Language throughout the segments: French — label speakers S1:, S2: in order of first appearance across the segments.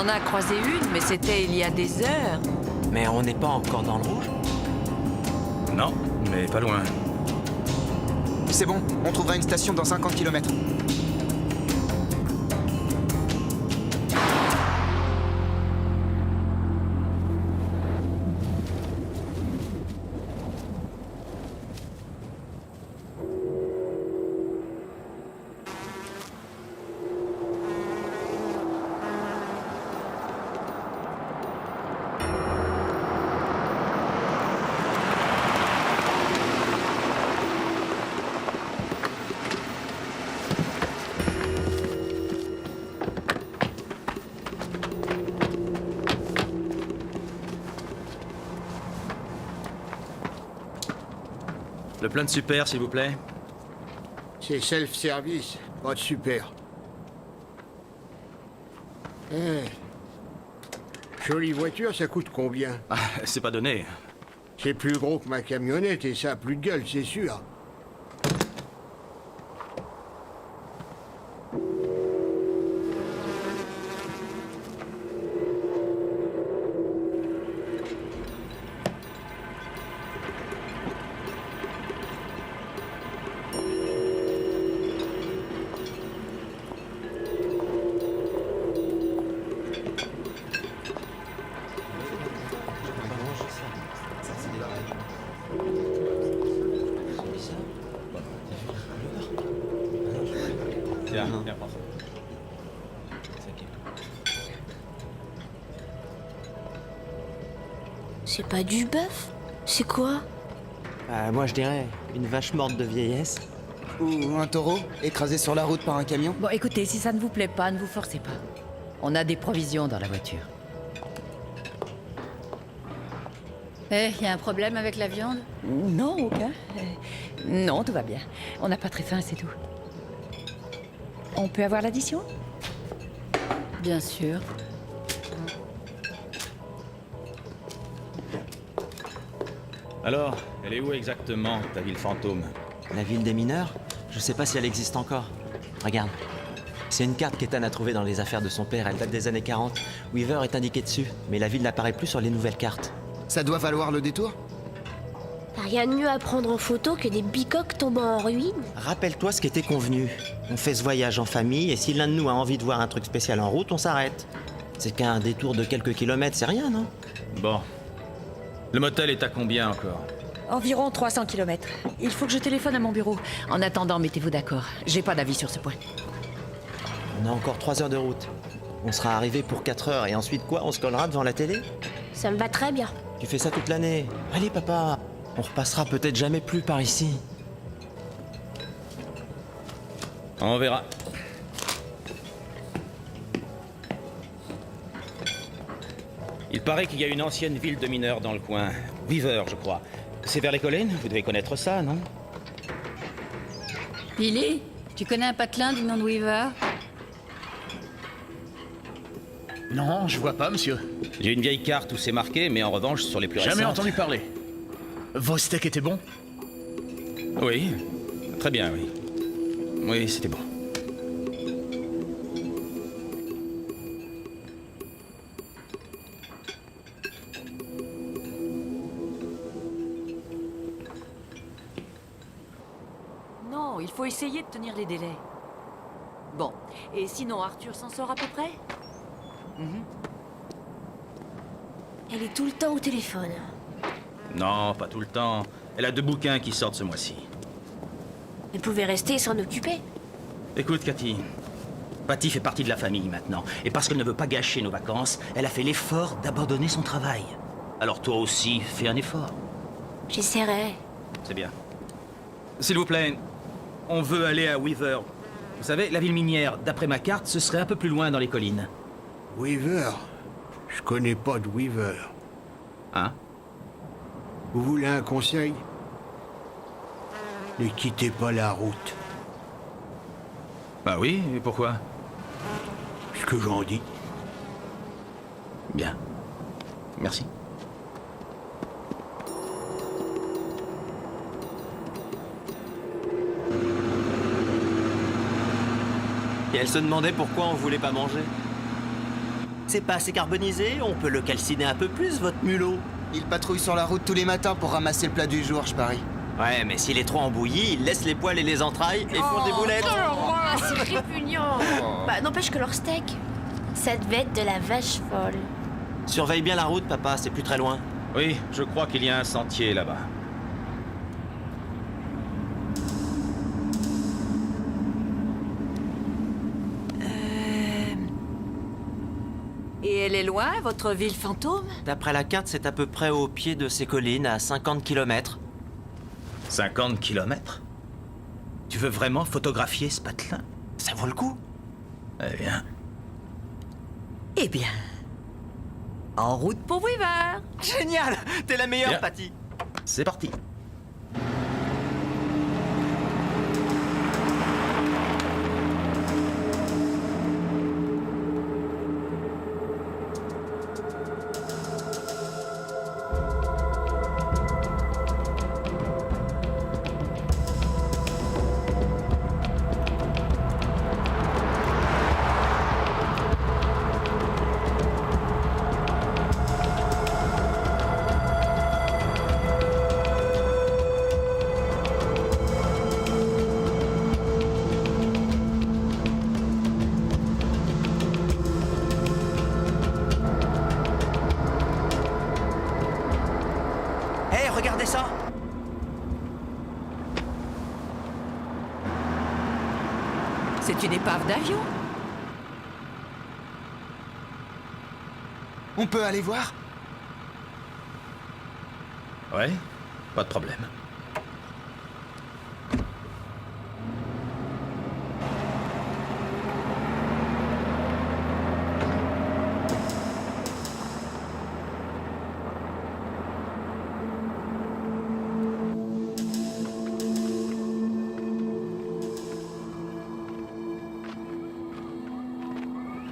S1: en a croisé une, mais c'était il y a des heures.
S2: Mais on n'est pas encore dans le rouge?
S3: Non, mais pas loin.
S4: C'est bon, on trouvera une station dans 50 km.
S3: Le plein de super, s'il vous plaît.
S5: C'est self-service, pas de super. Eh. Jolie voiture, ça coûte combien?
S3: Ah, c'est pas donné.
S5: C'est plus gros que ma camionnette et ça a plus de gueule, c'est sûr.
S3: Tiens, viens, prends ça.
S6: C'est pas du bœuf? C'est quoi?
S2: Moi je dirais une vache morte de vieillesse.
S4: Ou un taureau, écrasé sur la route par un camion.
S1: Bon, écoutez, si ça ne vous plaît pas, ne vous forcez pas. On a des provisions dans la voiture.
S7: Y a un problème avec la viande?
S1: Non, aucun. Non, tout va bien. On n'a pas très faim, c'est tout. On peut avoir l'addition?
S7: Bien sûr.
S3: Alors, elle est où exactement, ta ville fantôme?
S2: La ville des mineurs? Je sais pas si elle existe encore. Regarde. C'est une carte qu'Ethan a trouvée dans les affaires de son père, elle date des années 40. Weaver est indiqué dessus, mais la ville n'apparaît plus sur les nouvelles cartes.
S4: Ça doit valoir le détour?
S6: T'as rien de mieux à prendre en photo que des bicoques tombant en ruine?
S2: Rappelle-toi ce qui était convenu. On fait ce voyage en famille, et si l'un de nous a envie de voir un truc spécial en route, on s'arrête. C'est qu'un détour de quelques kilomètres, c'est rien, non?
S3: Bon. Le motel est à combien encore?
S1: Environ 300 km. Il faut que je téléphone à mon bureau. En attendant, mettez-vous d'accord. J'ai pas d'avis sur ce point.
S2: On a encore 3 heures de route. On sera arrivé pour 4 heures, et ensuite quoi? On se collera devant la télé?
S6: Ça me va très bien.
S2: Tu fais ça toute l'année. Allez, papa. On repassera peut-être jamais plus par ici.
S3: On verra. Il paraît qu'il y a une ancienne ville de mineurs dans le coin. Weaver, je crois. C'est vers les collines? Vous devez connaître ça, non?
S7: Billy, tu connais un patelin du nom de Weaver?
S8: Non, je vois pas, monsieur.
S3: J'ai une vieille carte où c'est marqué, mais en revanche, sur les plus récentes...
S8: Jamais entendu parler. Vos steaks étaient bons?
S3: Oui. Très bien, oui. Oui, c'était bon.
S1: Non, il faut essayer de tenir les délais. Bon, et sinon Arthur s'en sort à peu près?
S6: Elle est tout le temps au téléphone.
S3: Non, pas tout le temps. Elle a 2 bouquins qui sortent ce mois-ci.
S6: Elle pouvait rester et s'en occuper.
S3: Écoute, Cathy. Patty fait partie de la famille maintenant. Et parce qu'elle ne veut pas gâcher nos vacances, elle a fait l'effort d'abandonner son travail. Alors toi aussi, fais un effort.
S6: J'essaierai.
S3: C'est bien. S'il vous plaît, on veut aller à Weaver. Vous savez, la ville minière, d'après ma carte, ce serait un peu plus loin dans les collines.
S5: Weaver? Je connais pas de Weaver.
S3: Hein?
S5: Vous voulez un conseil? Ne quittez pas la route.
S3: Bah oui, et pourquoi?
S5: Ce que j'en dis.
S3: Bien. Merci.
S2: Et elle se demandait pourquoi on voulait pas manger. C'est pas assez carbonisé, on peut le calciner un peu plus, votre mulot.
S4: Il patrouille sur la route tous les matins pour ramasser le plat du jour, je parie.
S2: Ouais, mais s'il est trop embouilli, il laisse les poils et les entrailles et font des boulettes.
S6: Ah, c'est répugnant. Bah, n'empêche que leur steak, ça devait être de la vache folle.
S2: Surveille bien la route, papa, c'est plus très loin.
S3: Oui, je crois qu'il y a un sentier là-bas.
S1: Et elle est loin, votre ville fantôme?
S2: D'après la carte, c'est à peu près au pied de ces collines, à 50 km.
S3: 50 kilomètres? Tu veux vraiment photographier ce patelin?
S2: Ça vaut le coup.
S3: Eh bien,
S1: Eh bien... En route pour Weaver.
S2: Génial. T'es la meilleure,
S3: Bien.
S2: Patty.
S3: c'est parti.
S2: Hé, regardez ça.
S1: C'est une épave d'avion.
S4: On peut aller voir?
S3: Ouais, pas de problème.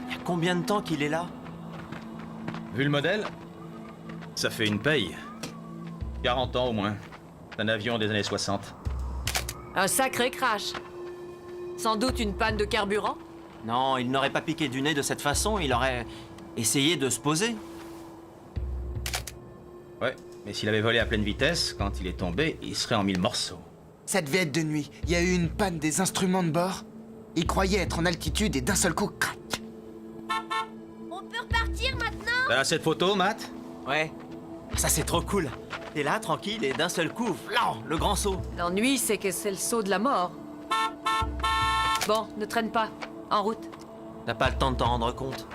S2: Il y a combien de temps qu'il est là?
S3: Vu le modèle, ça fait une paye. 40 ans au moins. Un avion des années 60.
S1: Un sacré crash. Sans doute une panne de carburant.
S2: Non, il n'aurait pas piqué du nez de cette façon, il aurait essayé de se poser.
S3: Ouais, mais s'il avait volé à pleine vitesse, quand il est tombé, il serait en 1000 morceaux.
S4: Ça devait être de nuit. Il y a eu une panne des instruments de bord. Il croyait être en altitude et d'un seul coup, crac!
S6: On peut repartir maintenant?
S3: T'as assez de photos, Matt?
S2: Ouais. Ça, c'est trop cool. T'es là, tranquille, et d'un seul coup, flan, le grand saut.
S1: L'ennui, c'est que c'est le saut de la mort. Bon, ne traîne pas. En route.
S2: T'as pas le temps de t'en rendre compte.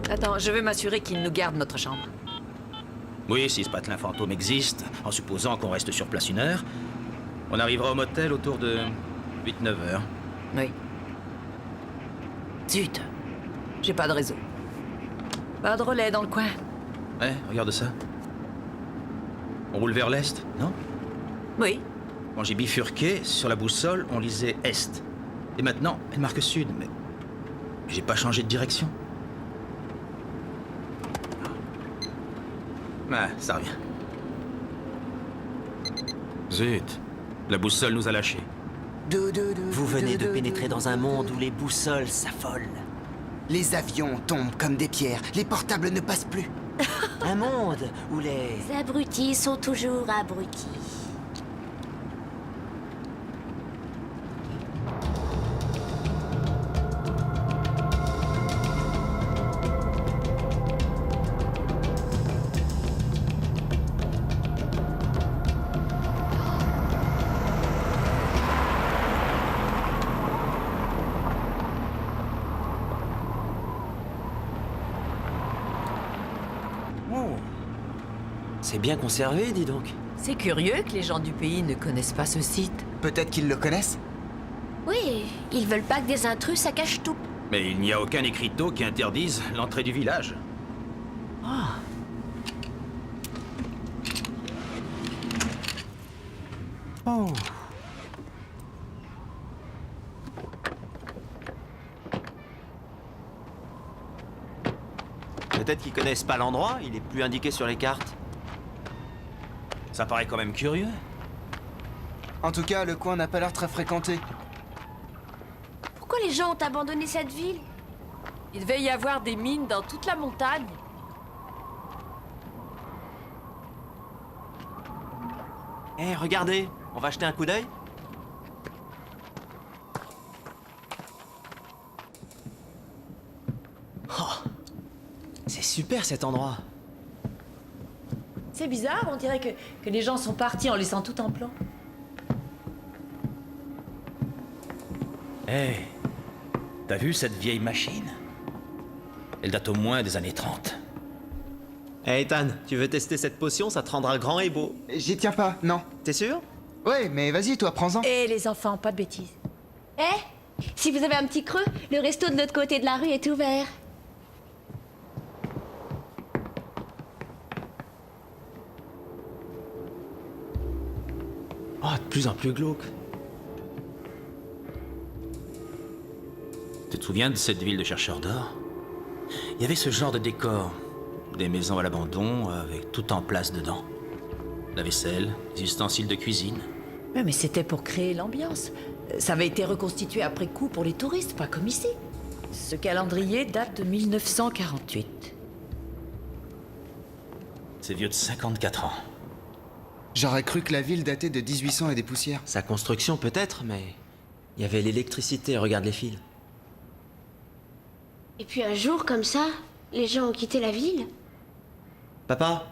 S1: Attends, je veux m'assurer qu'il nous garde notre chambre.
S3: Oui, si ce patelin fantôme existe, en supposant qu'on reste sur place 1 heure, on arrivera au motel autour de 8-9 heures.
S1: Oui. Zut. J'ai pas de réseau. Pas de relais dans le coin.
S3: Ouais, regarde ça. On roule vers l'est, non?
S1: Oui.
S3: Quand j'ai bifurqué, sur la boussole, on lisait est. Et maintenant, elle marque sud, mais j'ai pas changé de direction. Ah, ça revient. Zut. La boussole nous a lâchés.
S2: Vous venez de pénétrer dans un monde où les boussoles s'affolent.
S4: Les avions tombent comme des pierres. Les portables ne passent plus.
S2: Un monde où les...
S6: Les abrutis sont toujours abrutis.
S2: C'est bien conservé, dis donc.
S1: C'est curieux que les gens du pays ne connaissent pas ce site.
S4: Peut-être qu'ils le connaissent?
S6: Oui, ils veulent pas que des intrus saccagent tout.
S3: Mais il n'y a aucun écriteau qui interdise l'entrée du village.
S2: Oh. Peut-être qu'ils connaissent pas l'endroit, il est plus indiqué sur les cartes.
S3: Ça paraît quand même curieux.
S4: En tout cas, le coin n'a pas l'air très fréquenté.
S6: Pourquoi les gens ont abandonné cette ville?
S1: Il devait y avoir des mines dans toute la montagne.
S2: Eh, regardez, on va jeter un coup d'œil? Oh, c'est super cet endroit.
S1: C'est bizarre, on dirait que les gens sont partis en laissant tout en plan.
S3: Eh, t'as vu cette vieille machine? Elle date au moins des années 30.
S2: Eh Ethan, tu veux tester cette potion? Ça te rendra grand et beau.
S4: J'y tiens pas, non.
S2: T'es sûr?
S4: Ouais, mais vas-y, toi, prends-en.
S1: Et les enfants, pas de bêtises.
S6: Eh, si vous avez un petit creux, le resto de l'autre côté de la rue est ouvert.
S2: Oh, de plus en plus glauque.
S3: Tu te souviens de cette ville de chercheurs d'or? Il y avait ce genre de décor. Des maisons à l'abandon, avec tout en place dedans. La vaisselle, des ustensiles de cuisine.
S1: Ouais, mais c'était pour créer l'ambiance. Ça avait été reconstitué après coup pour les touristes, pas comme ici. Ce calendrier date de 1948.
S3: C'est vieux de 54 ans.
S4: J'aurais cru que la ville datait de 1800 et des poussières.
S2: Sa construction peut-être, mais il y avait l'électricité, regarde les fils.
S6: Et puis un jour, comme ça, les gens ont quitté la ville.
S2: Papa,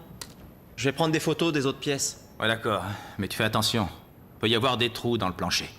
S2: je vais prendre des photos des autres pièces.
S3: Ouais, d'accord, mais tu fais attention. Peut y avoir des trous dans le plancher.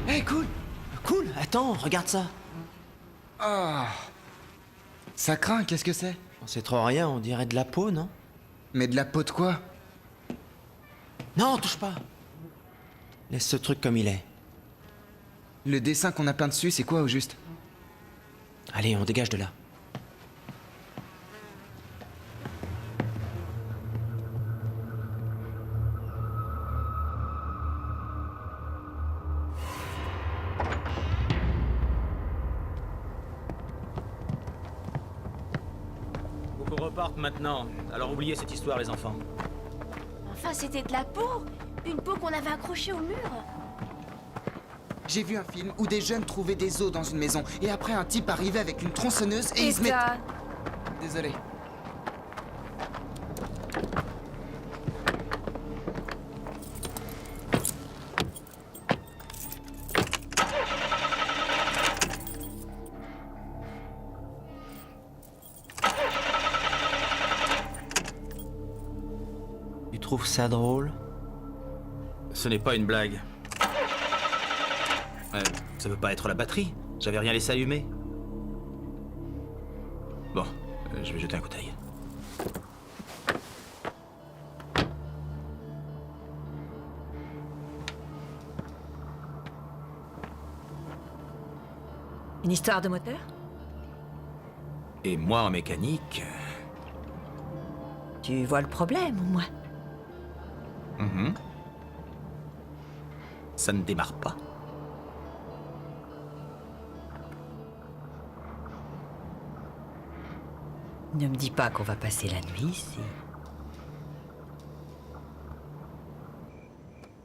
S2: Eh, cool! Cool! Attends, regarde ça!
S4: Ah. Ça craint, qu'est-ce que c'est?
S2: C'est trop rien, on dirait de la peau, non?
S4: Mais de la peau de quoi?
S2: Non, touche pas! Laisse ce truc comme il est.
S4: Le dessin qu'on a peint dessus, c'est quoi au juste?
S2: Allez, on dégage de là.
S3: Faut qu'on reparte maintenant. Alors oubliez cette histoire, les enfants.
S6: Enfin, c'était de la peau. Une peau qu'on avait accrochée au mur.
S4: J'ai vu un film où des jeunes trouvaient des os dans une maison, et après un type arrivait avec une tronçonneuse et il se met...
S1: Ethan,
S4: Désolé.
S2: Tu trouves ça drôle?
S3: Ce n'est pas une blague. Ça peut pas être la batterie. J'avais rien laissé allumer. Bon, je vais jeter un coup d'œil.
S1: une histoire de moteur?
S3: Et moi, en mécanique...
S1: Tu vois le problème, au moins.
S3: ça ne démarre pas.
S1: Ne me dis pas qu'on va passer la nuit ici.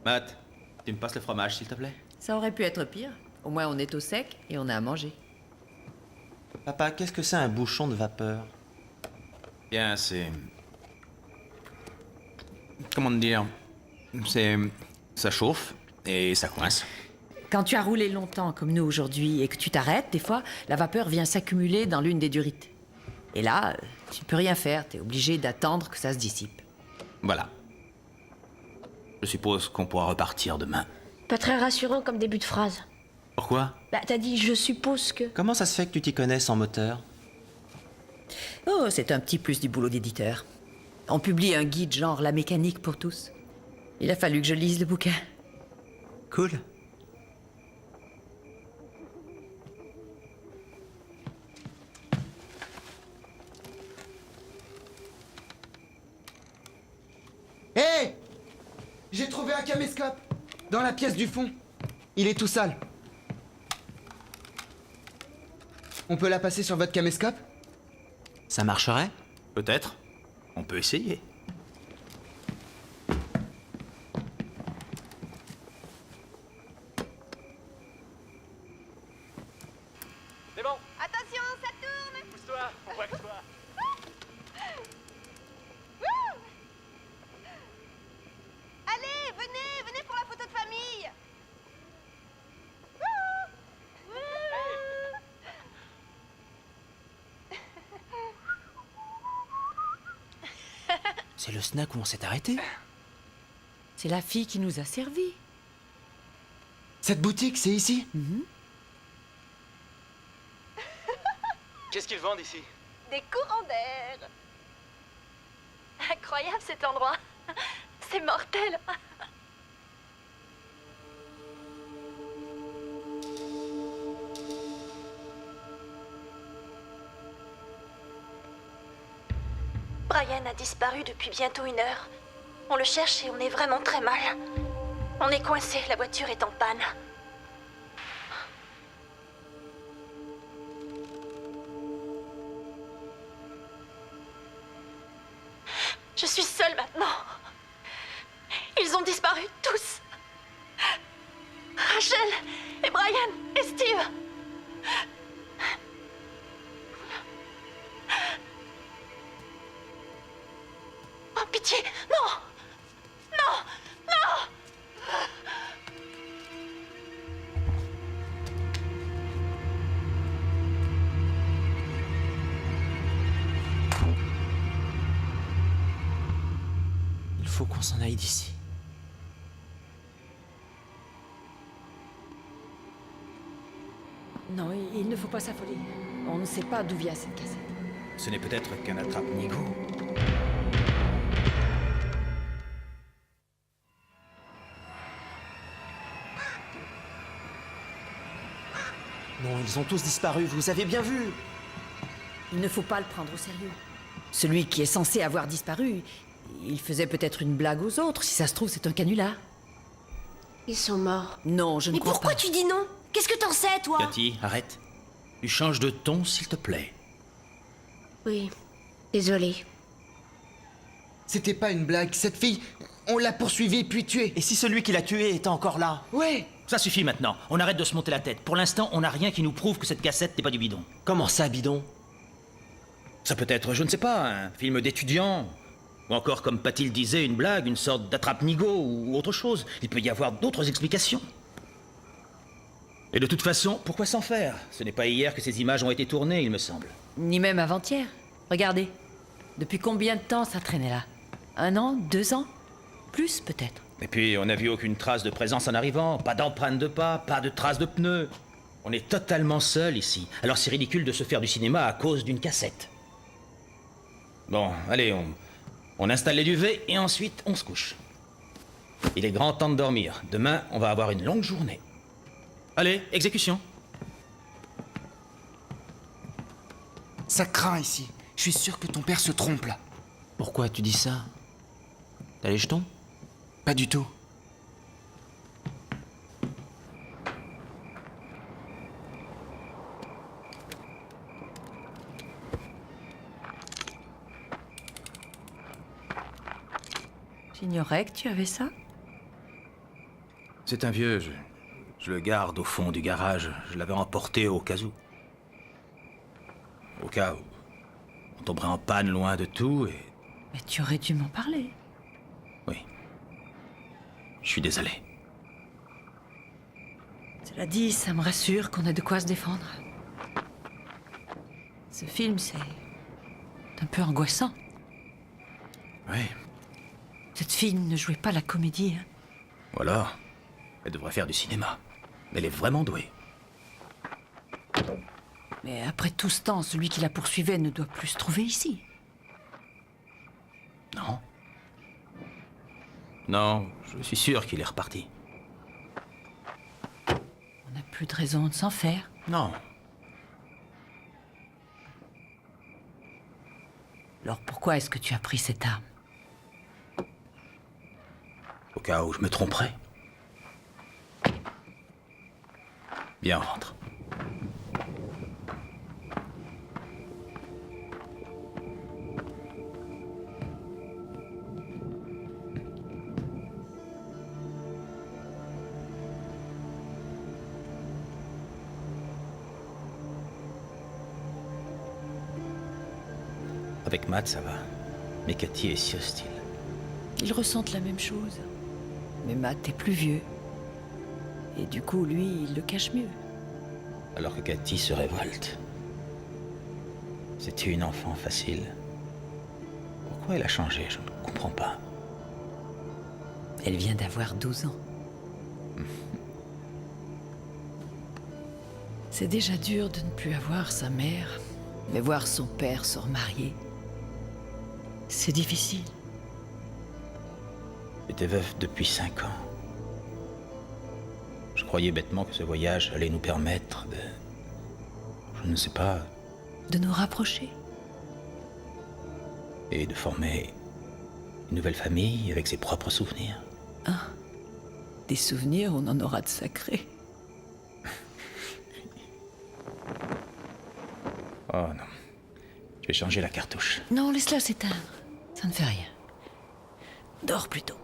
S3: Matt, tu me passes le fromage, s'il te plaît?
S1: Ça aurait pu être pire. Au moins, on est au sec et on a à manger.
S2: Papa, qu'est-ce que c'est un bouchon de vapeur?
S3: Bien, c'est... Comment te dire? C'est... Ça chauffe et ça coince.
S1: Quand tu as roulé longtemps comme nous aujourd'hui et que tu t'arrêtes, des fois, la vapeur vient s'accumuler dans l'une des durites. Et là, tu ne peux rien faire, t'es obligé d'attendre que ça se dissipe.
S3: Voilà. Je suppose qu'on pourra repartir demain.
S6: Pas très rassurant comme début de phrase.
S3: Pourquoi?
S6: Bah, t'as dit je suppose que.
S2: Comment ça se fait que tu t'y connais sans moteur?
S1: Oh, c'est un petit plus du boulot d'éditeur. On publie un guide genre la mécanique pour tous. Il a fallu que je lise le bouquin.
S2: Cool.
S4: Hé! J'ai trouvé un caméscope dans la pièce du fond. Il est tout sale. On peut la passer sur votre caméscope?
S2: Ça marcherait?
S3: Peut-être. On peut essayer.
S9: C'est bon,
S6: Attention, ça tourne!
S9: pousse-toi, on voit que toi.
S6: Allez, venez pour la photo de famille!
S2: C'est le snack où on s'est arrêté.
S1: C'est la fille qui nous a servi.
S4: Cette boutique, c'est ici?
S9: Qu'est-ce qu'ils vendent ici?
S6: Des courants d'air! Incroyable cet endroit! C'est mortel! Brian a disparu depuis bientôt 1 heure. On le cherche et on est vraiment très mal. On est coincé, la voiture est en panne. Je suis seule maintenant. Ils ont disparu tous. Rachel et Brian et Steve. Oh, pitié, non! Non! Non!
S2: Il faut qu'on s'en aille d'ici.
S1: Non, il ne faut pas s'affoler. On ne sait pas d'où vient cette cassette.
S3: Ce n'est peut-être qu'un attrape-nigo.
S2: Non, ils ont tous disparu, vous avez bien vu.
S1: Il ne faut pas le prendre au sérieux. Celui qui est censé avoir disparu, il faisait peut-être une blague aux autres. Si ça se trouve, c'est un canular.
S6: Ils sont morts.
S1: Non, je ne
S6: Mais
S1: crois
S6: pourquoi
S1: pas.
S6: tu dis non? Qu'est-ce que t'en sais, toi?
S3: Cathy, arrête. Tu changes de ton, s'il te plaît.
S6: Oui, désolé.
S4: C'était pas une blague. Cette fille, on l'a poursuivie puis tuée.
S2: Et si celui qui l'a tué était encore là?
S4: Ouais!
S3: Ça suffit maintenant. On arrête de se monter la tête. Pour l'instant, on n'a rien qui nous prouve que cette cassette n'est pas du bidon.
S2: Comment ça, bidon?
S3: Ça peut être, je ne sais pas, un film d'étudiant. Ou encore, comme Patty le disait, une blague, une sorte d'attrape-nigo ou autre chose. Il peut y avoir d'autres explications. Et de toute façon, pourquoi s'en faire? Ce n'est pas hier que ces images ont été tournées, il me semble.
S1: Ni même avant-hier. Regardez. Depuis combien de temps ça traînait là? 1 an? 2 ans? Plus peut-être.
S3: Et puis, on n'a vu aucune trace de présence en arrivant, pas d'empreinte de pas, pas de traces de pneus. On est totalement seul ici. Alors c'est ridicule de se faire du cinéma à cause d'une cassette. Bon, allez, on installe les duvets et ensuite on se couche. Il est grand temps de dormir. Demain, on va avoir une longue journée. Allez, exécution.
S4: Ça craint ici. Je suis sûr que ton père se trompe là.
S2: Pourquoi tu dis ça? T'as les jetons?
S4: Pas du tout.
S1: J'ignorais que tu avais ça.
S3: C'est un vieux, je le garde au fond du garage. Je l'avais emporté au cas où. Au cas où on tomberait en panne loin de tout et...
S1: Mais tu aurais dû m'en parler.
S3: Oui. Je suis désolé.
S1: Cela dit, ça me rassure qu'on ait de quoi se défendre. Ce film, c'est un peu angoissant.
S3: Oui.
S1: Cette fille ne jouait pas la comédie. Hein.
S3: Voilà. Elle devrait faire du cinéma. Elle est vraiment douée.
S1: Mais après tout ce temps, celui qui la poursuivait ne doit plus se trouver ici.
S3: Non. Non, je suis sûr qu'il est reparti.
S1: On n'a plus de raison de s'en faire.
S3: Non.
S1: Alors pourquoi est-ce que tu as pris cette arme?
S3: Au cas où je me tromperais. Bien, on rentre. Avec Matt, ça va. Mais Cathy est si hostile.
S1: Ils ressentent la même chose. Mais Matt est plus vieux. Et du coup, lui, il le cache mieux.
S3: Alors que Cathy se révolte. C'était une enfant facile. Pourquoi elle a changé? Je ne comprends pas.
S1: Elle vient d'avoir 12 ans. C'est déjà dur de ne plus avoir sa mère, mais voir son père se remarier, c'est difficile.
S3: J'étais veuf depuis 5 ans. Je croyais bêtement que ce voyage allait nous permettre de... Je ne sais pas...
S1: De nous rapprocher.
S3: Et de former une nouvelle famille avec ses propres souvenirs.
S1: Des souvenirs, on en aura de sacrés.
S3: Oh non. Je vais changer la cartouche.
S1: Non, laisse-la s'éteindre. Ça ne fait rien. Dors plutôt.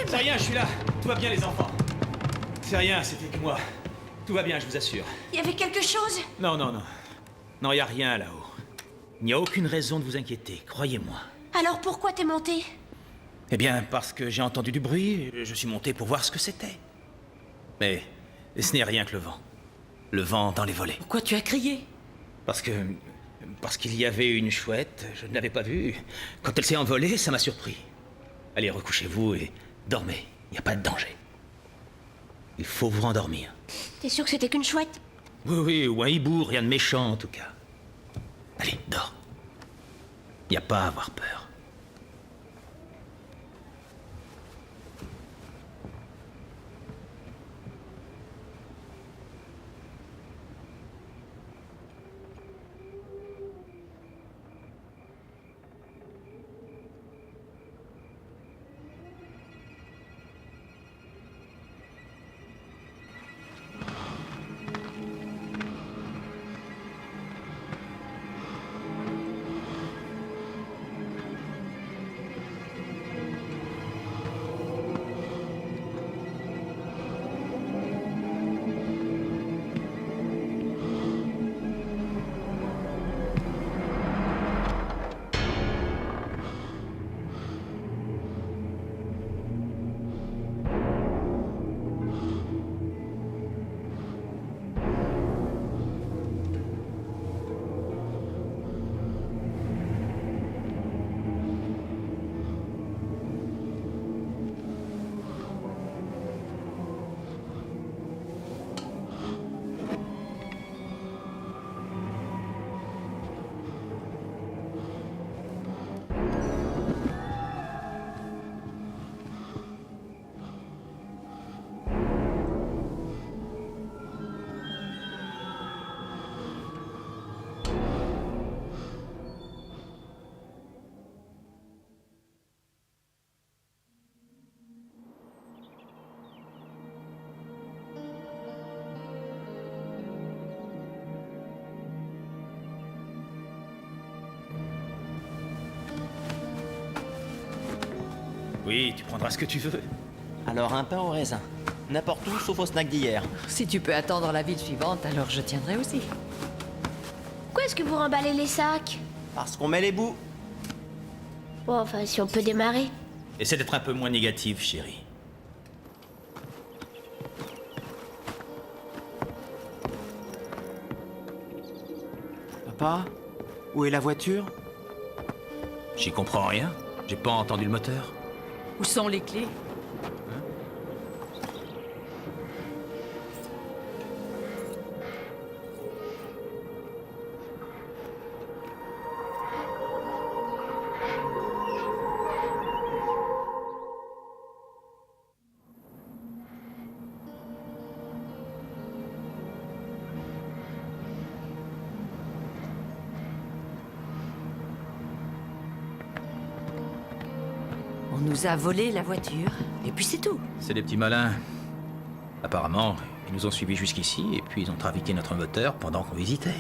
S3: C'est rien, je suis là. Tout va bien, les enfants. C'est rien, c'était que moi. Tout va bien, je vous assure.
S6: Il y avait quelque chose?
S3: Non, non, non. Non, y a rien là-haut. Il n'y a aucune raison de vous inquiéter, croyez-moi.
S6: Alors pourquoi t'es monté?
S3: Eh bien, parce que j'ai entendu du bruit, je suis monté pour voir ce que c'était. Mais ce n'est rien que le vent. Le vent dans les volets.
S1: Pourquoi tu as crié?
S3: Parce qu'il y avait une chouette, je ne l'avais pas vue. Quand elle s'est envolée, ça m'a surpris. Allez, recouchez-vous et dormez. Il n'y a pas de danger. Il faut vous rendormir.
S6: T'es sûr que c'était qu'une chouette?
S3: Oui, oui, ou un hibou, rien de méchant en tout cas. Allez, dors. Il n'y a pas à avoir peur. Oui, tu prendras ce que tu veux.
S2: Alors un pain au raisin. N'importe où, sauf au snack d'hier.
S1: Si tu peux attendre la ville suivante, alors je tiendrai aussi.
S6: Pourquoi est-ce que vous remballez les sacs?
S2: Parce qu'on met les bouts.
S6: Bon, enfin, si on peut démarrer.
S3: Essaie d'être un peu moins négative, chérie.
S2: Papa, où est la voiture?
S3: J'y comprends rien. J'ai pas entendu le moteur.
S1: Où sont les clés? On nous a volé la voiture, et puis c'est tout.
S3: C'est des petits malins. Apparemment, ils nous ont suivis jusqu'ici, et puis ils ont trafiqué notre moteur pendant qu'on visitait.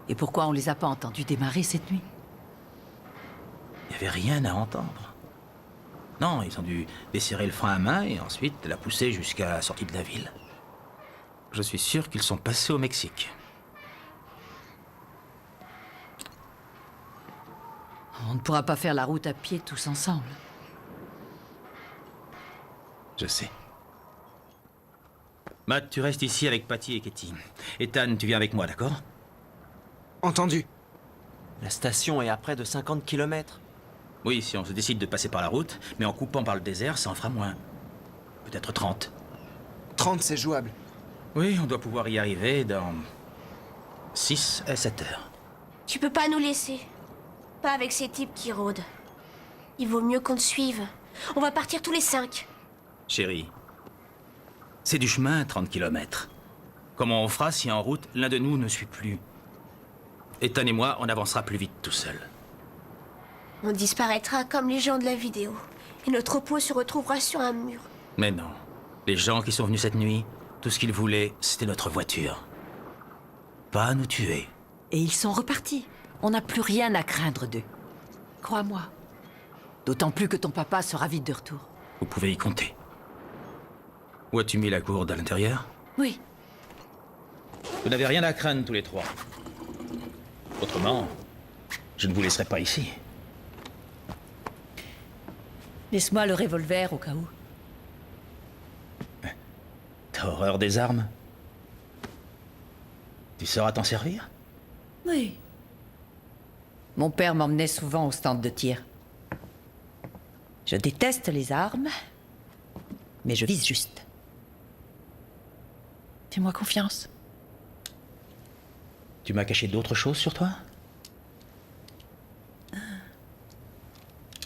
S1: Et pourquoi on les a pas entendus démarrer cette nuit?
S3: Il n'y avait rien à entendre. Non, ils ont dû desserrer le frein à main et ensuite la pousser jusqu'à la sortie de la ville. Je suis sûr qu'ils sont passés au Mexique.
S1: On ne pourra pas faire la route à pied tous ensemble.
S3: Je sais. Matt, tu restes ici avec Patty et Katie. Ethan, tu viens avec moi, d'accord?
S4: Entendu.
S2: La station est à près de 50 km.
S3: Oui, si on se décide de passer par la route, mais en coupant par le désert, ça en fera moins. Peut-être 30.
S4: 30, c'est jouable.
S3: Oui, on doit pouvoir y arriver dans 6 à 7 heures.
S6: Tu peux pas nous laisser. Pas avec ces types qui rôdent. Il vaut mieux qu'on te suive. On va partir tous les 5.
S3: Chérie, c'est du chemin, 30 km. Comment on fera si en route, l'un de nous ne suit plus? Ethan et moi, on avancera plus vite tout seul.
S6: On disparaîtra comme les gens de la vidéo. Et notre peau se retrouvera sur un mur.
S3: Mais non. Les gens qui sont venus cette nuit, tout ce qu'ils voulaient, c'était notre voiture. Pas nous tuer.
S1: Et ils sont repartis. On n'a plus rien à craindre d'eux. Crois-moi. D'autant plus que ton papa sera vite de retour.
S3: Vous pouvez y compter. Où as-tu mis la gourde à l'intérieur?
S1: Oui.
S3: Vous n'avez rien à craindre tous les trois. Autrement, je ne vous laisserai pas ici.
S1: Laisse-moi le revolver au cas où.
S3: T'as horreur des armes? Tu sauras t'en servir?
S1: Oui. Mon père m'emmenait souvent au stand de tir. Je déteste les armes, mais je vise juste. Fais-moi confiance.
S3: Tu m'as caché d'autres choses sur toi?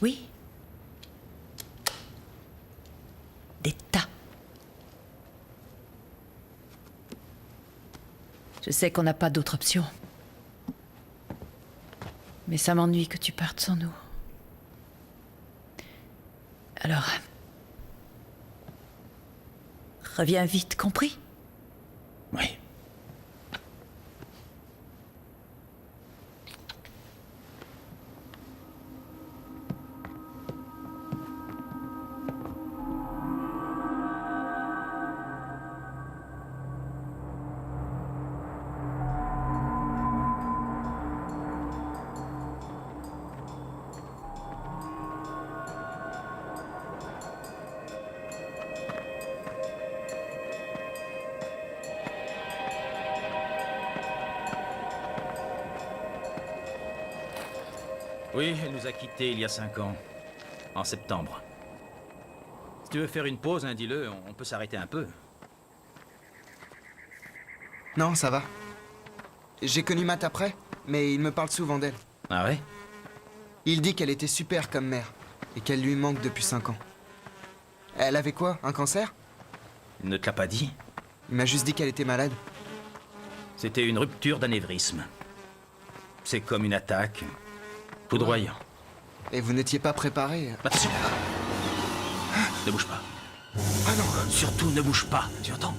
S1: Oui. Des tas. Je sais qu'on n'a pas d'autre option. Mais ça m'ennuie que tu partes sans nous. Alors... reviens vite, compris?
S3: Oui. Oui, elle nous a quittés il y a 5 ans. En septembre. Si tu veux faire une pause, hein, dis-le, on peut s'arrêter un peu.
S4: Non, ça va. J'ai connu Matt après, mais il me parle souvent d'elle.
S3: Ah ouais?
S4: Il dit qu'elle était super comme mère, et qu'elle lui manque depuis 5 ans. Elle avait quoi? Un cancer?
S3: Il ne te l'a pas dit?
S4: Il m'a juste dit qu'elle était malade.
S3: C'était une rupture d'anévrisme. C'est comme une attaque. Foudroyant.
S4: Et vous n'étiez pas préparé?
S3: Attention! Ne bouge pas.
S4: Ah non!
S3: Surtout ne bouge pas, tu entends?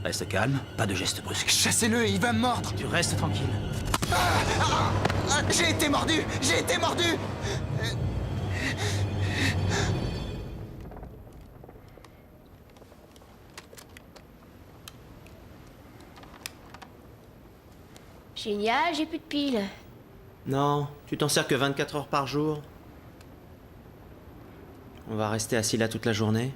S3: Reste calme, pas de gestes brusques.
S4: Chassez-le, il va me mordre!
S3: Tu restes tranquille.
S4: J'ai été mordu! J'ai été mordu!
S10: Génial, j'ai plus de piles.
S2: Non, tu t'en sers que 24 heures par jour. On va rester assis là toute la journée.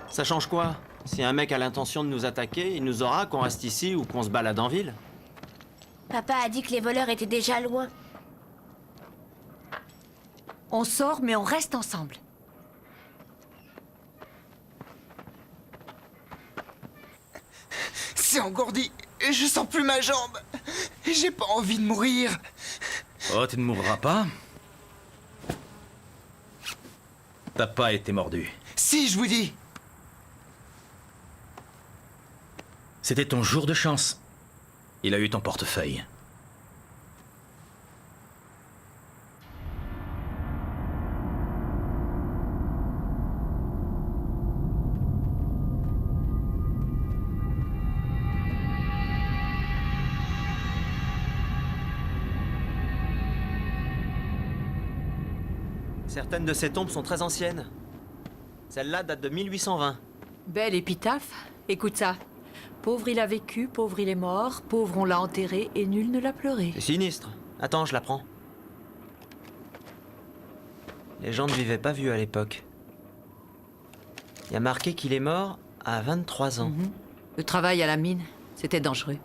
S2: Ça change quoi? Si un mec a l'intention de nous attaquer, il nous aura qu'on reste ici ou qu'on se balade en ville.
S10: Papa a dit que les voleurs étaient déjà loin.
S1: On sort, mais on reste ensemble.
S4: C'est engourdi! Je sens plus ma jambe! J'ai pas envie de mourir!
S3: Oh, tu ne mourras pas? T'as pas été mordu.
S4: Si, je vous dis!
S3: C'était ton jour de chance. Il a eu ton portefeuille.
S2: Certaines de ces tombes sont très anciennes. Celle-là date de 1820.
S1: Belle épitaphe. Écoute ça. Pauvre il a vécu, pauvre il est mort, pauvre on l'a enterré et nul ne l'a pleuré.
S2: C'est sinistre. Attends, je la prends. Les gens ne vivaient pas vieux à l'époque. Il y a marqué qu'il est mort à 23 ans.
S1: Le travail à la mine, c'était dangereux.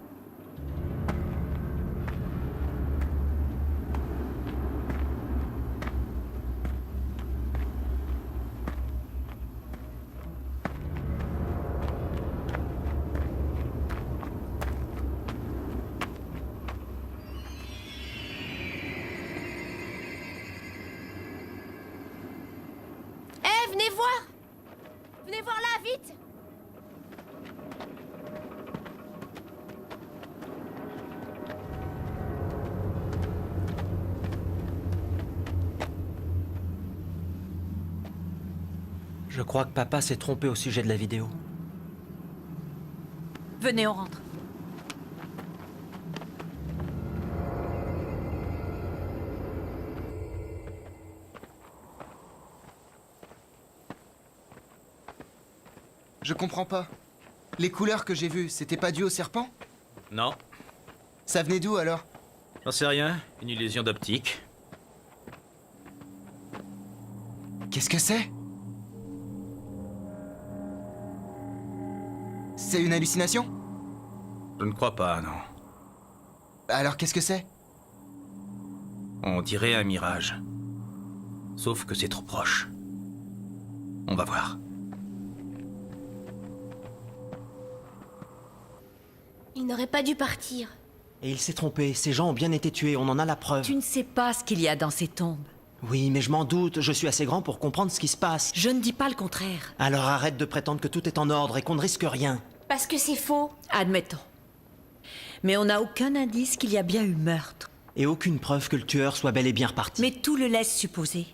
S10: Venez voir! Venez voir là, vite!
S2: Je crois que papa s'est trompé au sujet de la vidéo.
S1: Venez, on rentre.
S4: Je comprends pas. Les couleurs que j'ai vues, c'était pas dû au serpent?
S3: Non,
S4: Ça venait d'où alors?
S3: j'en sais rien. Une illusion d'optique.
S4: Qu'est-ce que c'est? C'est une hallucination?
S3: Je ne crois pas, non.
S4: Alors qu'est-ce que c'est?
S3: On dirait un mirage. Sauf que c'est trop proche. On va voir.
S10: Il n'aurait pas dû partir.
S2: Et il s'est trompé, ces gens ont bien été tués, on en a la preuve.
S1: Tu ne sais pas ce qu'il y a dans ces tombes.
S2: Oui, mais je m'en doute, je suis assez grand pour comprendre ce qui se passe.
S1: Je ne dis pas le contraire.
S2: Alors arrête de prétendre que tout est en ordre et qu'on ne risque rien.
S10: Parce que c'est faux.
S1: Admettons. Mais on n'a aucun indice qu'il y a bien eu meurtre.
S2: Et aucune preuve que le tueur soit bel et bien reparti.
S1: Mais tout le laisse supposer.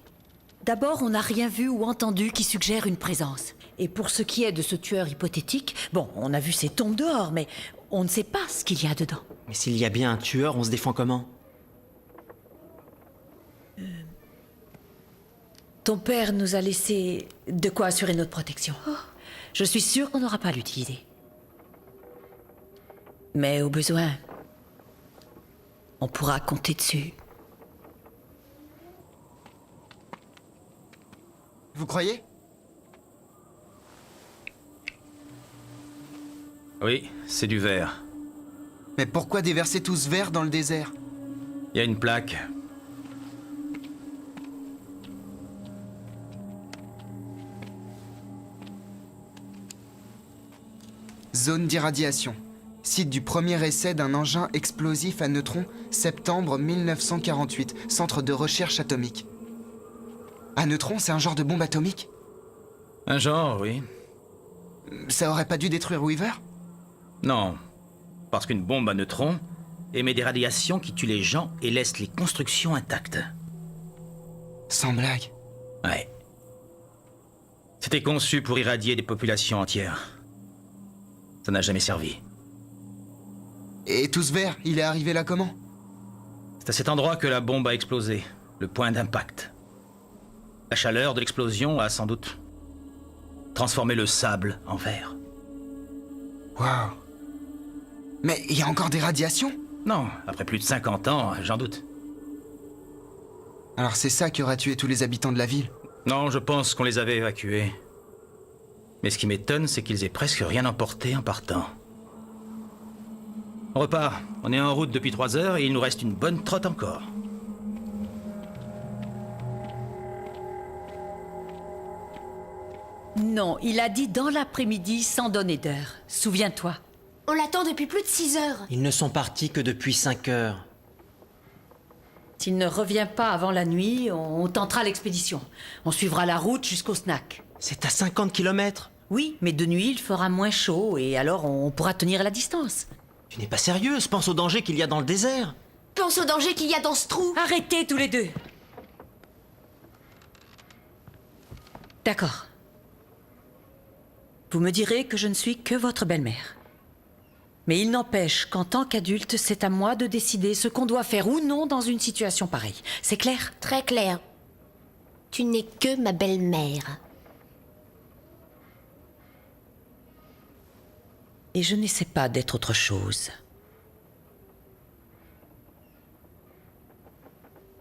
S1: D'abord, on n'a rien vu ou entendu qui suggère une présence. Et pour ce qui est de ce tueur hypothétique, bon, on a vu ses tombes dehors, mais on ne sait pas ce qu'il y a dedans.
S2: Mais s'il y a bien un tueur, on se défend comment?
S1: Ton père nous a laissé de quoi assurer notre protection. Je suis sûre qu'on n'aura pas à l'utiliser. Mais au besoin, on pourra compter dessus.
S4: Vous croyez?
S3: Oui, c'est du verre.
S4: Mais pourquoi déverser tout ce verre dans le désert?
S3: Il y a une plaque.
S4: Zone d'irradiation. Site du premier essai d'un engin explosif à neutrons, septembre 1948. Centre de recherche atomique. À neutrons, c'est un genre de bombe atomique?
S3: Un genre, oui.
S4: Ça aurait pas dû détruire Weaver?
S3: Non. Parce qu'une bombe à neutrons émet des radiations qui tuent les gens et laissent les constructions intactes.
S4: Sans blague.
S3: Ouais. C'était conçu pour irradier des populations entières. Ça n'a jamais servi.
S4: Et tout ce verre, il est arrivé là comment?
S3: C'est à cet endroit que la bombe a explosé, le point d'impact. La chaleur de l'explosion a sans doute transformé le sable en verre.
S4: Waouh. Mais il y a encore des radiations?
S3: Non, après plus de 50 ans, j'en doute.
S4: Alors c'est ça qui aura tué tous les habitants de la ville?
S3: Non, je pense qu'on les avait évacués. Mais ce qui m'étonne, c'est qu'ils aient presque rien emporté en partant. On repart. On est en route depuis 3 heures et il nous reste une bonne trotte encore.
S1: Non, il a dit dans l'après-midi sans donner d'heure. Souviens-toi.
S10: On l'attend depuis plus de 6 heures.
S2: Ils ne sont partis que depuis 5 heures.
S1: S'il ne revient pas avant la nuit, on tentera l'expédition. On suivra la route jusqu'au snack.
S2: C'est à 50 kilomètres.
S1: Oui, mais de nuit, il fera moins chaud et alors on pourra tenir la distance.
S2: Tu n'es pas sérieuse, pense au danger qu'il y a dans le désert.
S10: Pense au danger qu'il y a dans ce trou.
S1: Arrêtez tous les deux. D'accord. Vous me direz que je ne suis que votre belle-mère. Mais il n'empêche qu'en tant qu'adulte, c'est à moi de décider ce qu'on doit faire ou non dans une situation pareille. C'est clair?
S10: Très clair. Tu n'es que ma belle-mère.
S1: Et je n'essaie pas d'être autre chose.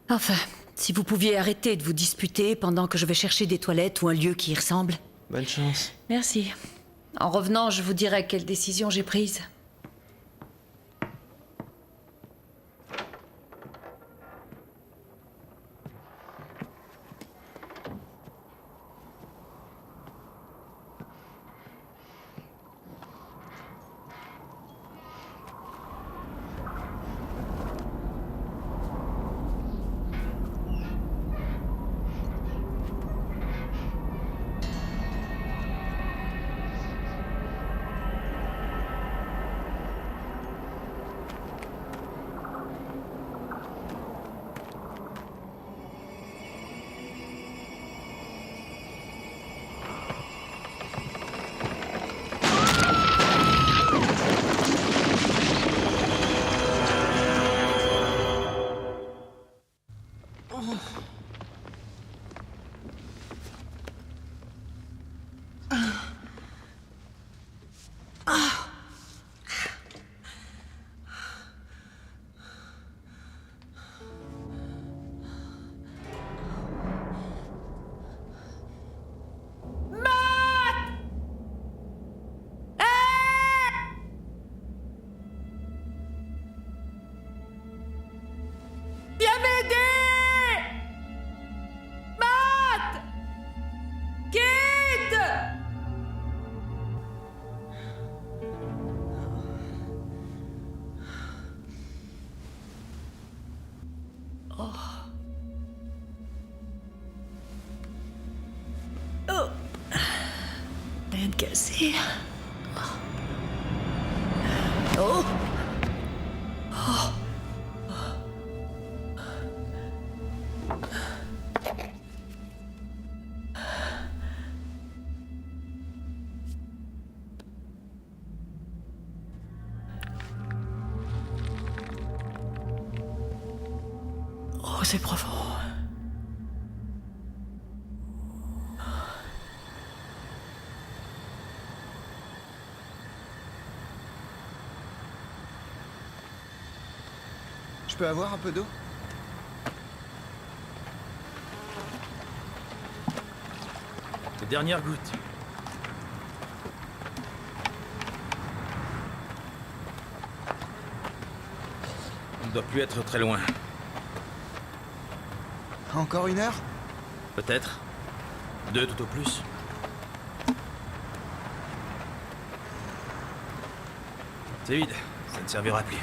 S1: Enfin, si vous pouviez arrêter de vous disputer pendant que je vais chercher des toilettes ou un lieu qui y ressemble.
S2: Bonne chance.
S1: Merci. En revenant, je vous dirai quelle décision j'ai prise. Oh. Rien de cassé. Oh. Oh. Oh, c'est profond.
S4: Je peux avoir un peu d'eau?
S8: Les dernières gouttes. On ne doit plus être très loin.
S4: Encore 1 heure?
S8: Peut-être. 2 tout au plus. C'est vide. Ça ne servira plus.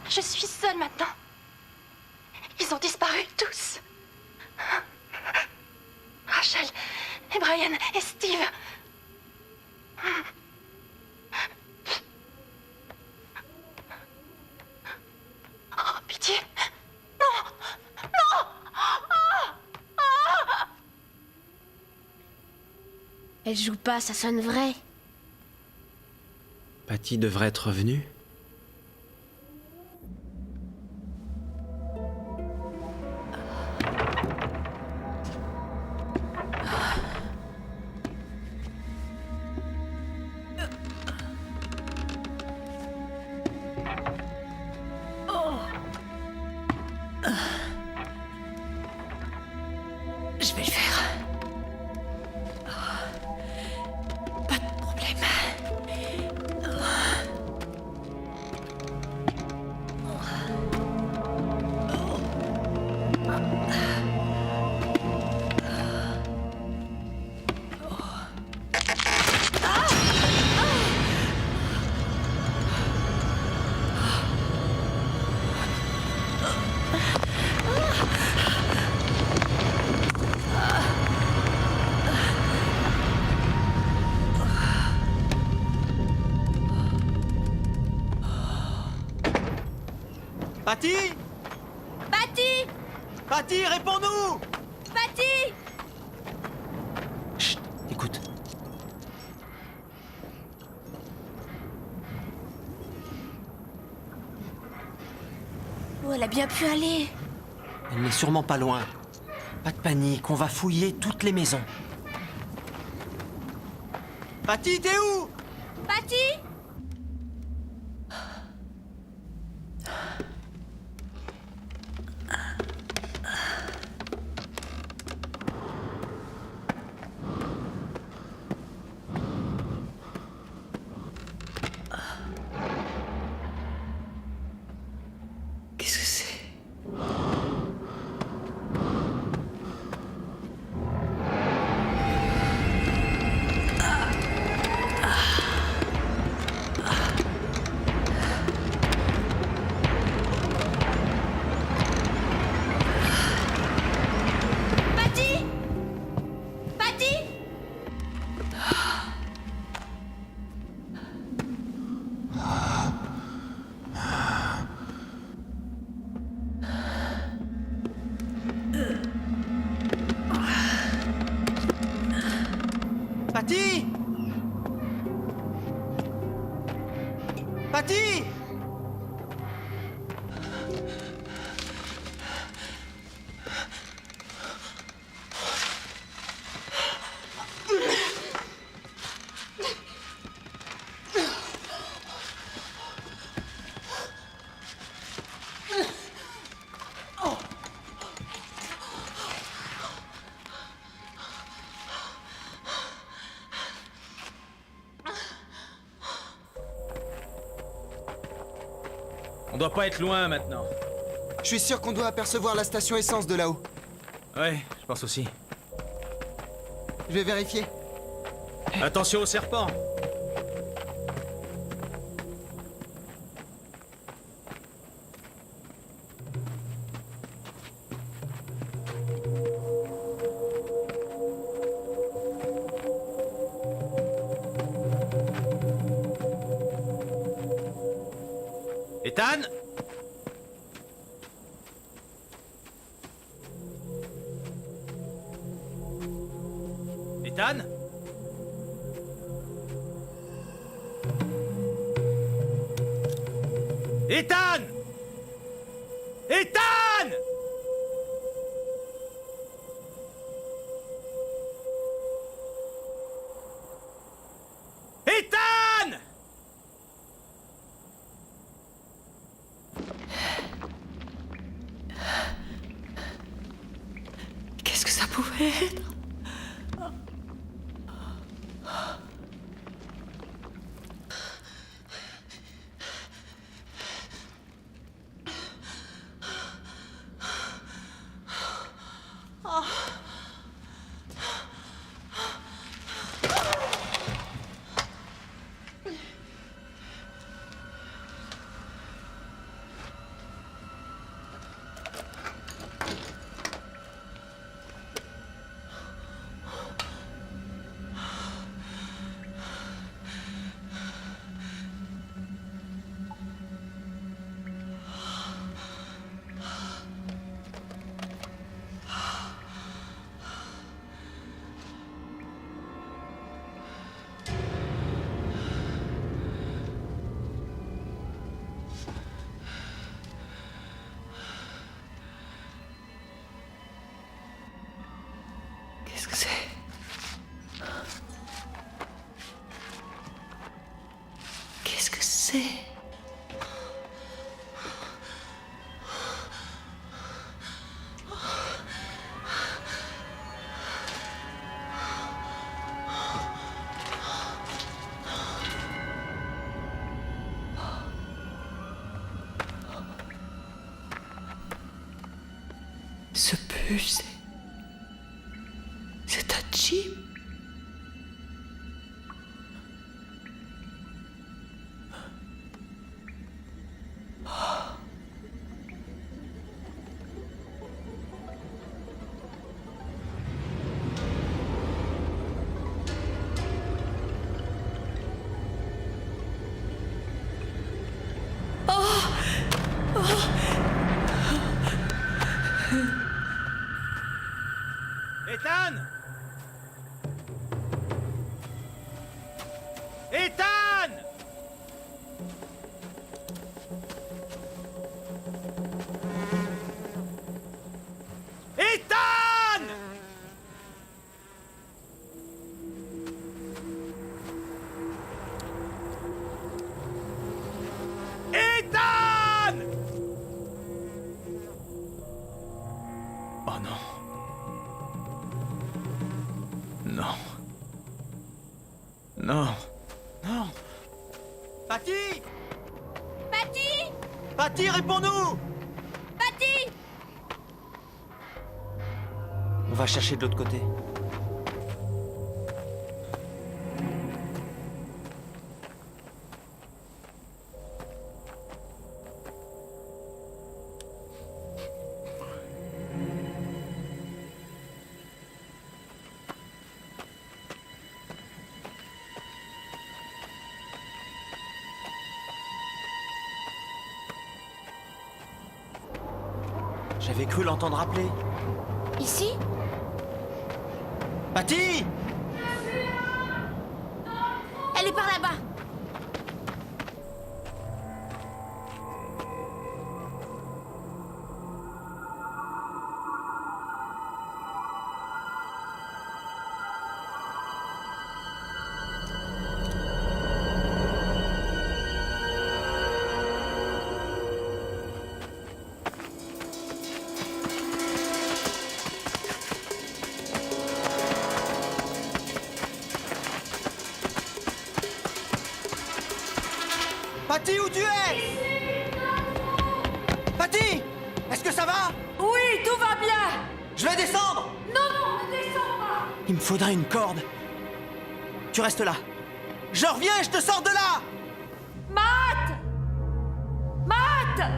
S6: Je suis seule maintenant. Ils ont disparu tous. Rachel et Brian et Steve. Oh, pitié. Non. Non.
S10: Elle joue pas, ça sonne vrai.
S2: Patty devrait être revenue.
S1: Je vais le faire. Pas de problème.
S2: Patty!
S10: Patty!
S2: Patty, réponds-nous!
S10: Patty!
S2: Chut, écoute.
S10: Où elle a bien pu aller?
S2: Elle n'est sûrement pas loin. Pas de panique, on va fouiller toutes les maisons. Patty, t'es où?
S10: Patty!
S1: Qu'est-ce que c'est?
S10: Patty! Patty!
S2: Patty! Patty!
S8: On doit pas être loin maintenant.
S4: Je suis sûr qu'on doit apercevoir la station essence de là-haut.
S8: Ouais, je pense aussi.
S4: Je vais vérifier.
S8: Attention aux serpents. Ethan? Ethan? Ethan! Ethan! Ethan!
S1: Qu'est-ce que ça pouvait être? Qu'est-ce que c'est? Qu'est-ce que c'est? Ce puce, c'est un chip.
S8: Ethan! Ethan! Ethan! Ethan! Oh non. Non. Non. Non.
S2: Patty!
S10: Patty!
S2: Patty, réponds-nous!
S10: Patty!
S2: On va chercher de l'autre côté. J'avais cru l'entendre appeler.
S10: Ici?
S2: Patty!
S10: Elle est par là-bas.
S2: Patty, où tu es? Patty! Est-ce que ça va?
S1: Oui, tout va bien.
S2: Je vais descendre!
S1: Non, ne descends pas.
S2: Il me faudrait une corde. Tu restes là. Je reviens et je te sors de là!
S1: Matt! Matt!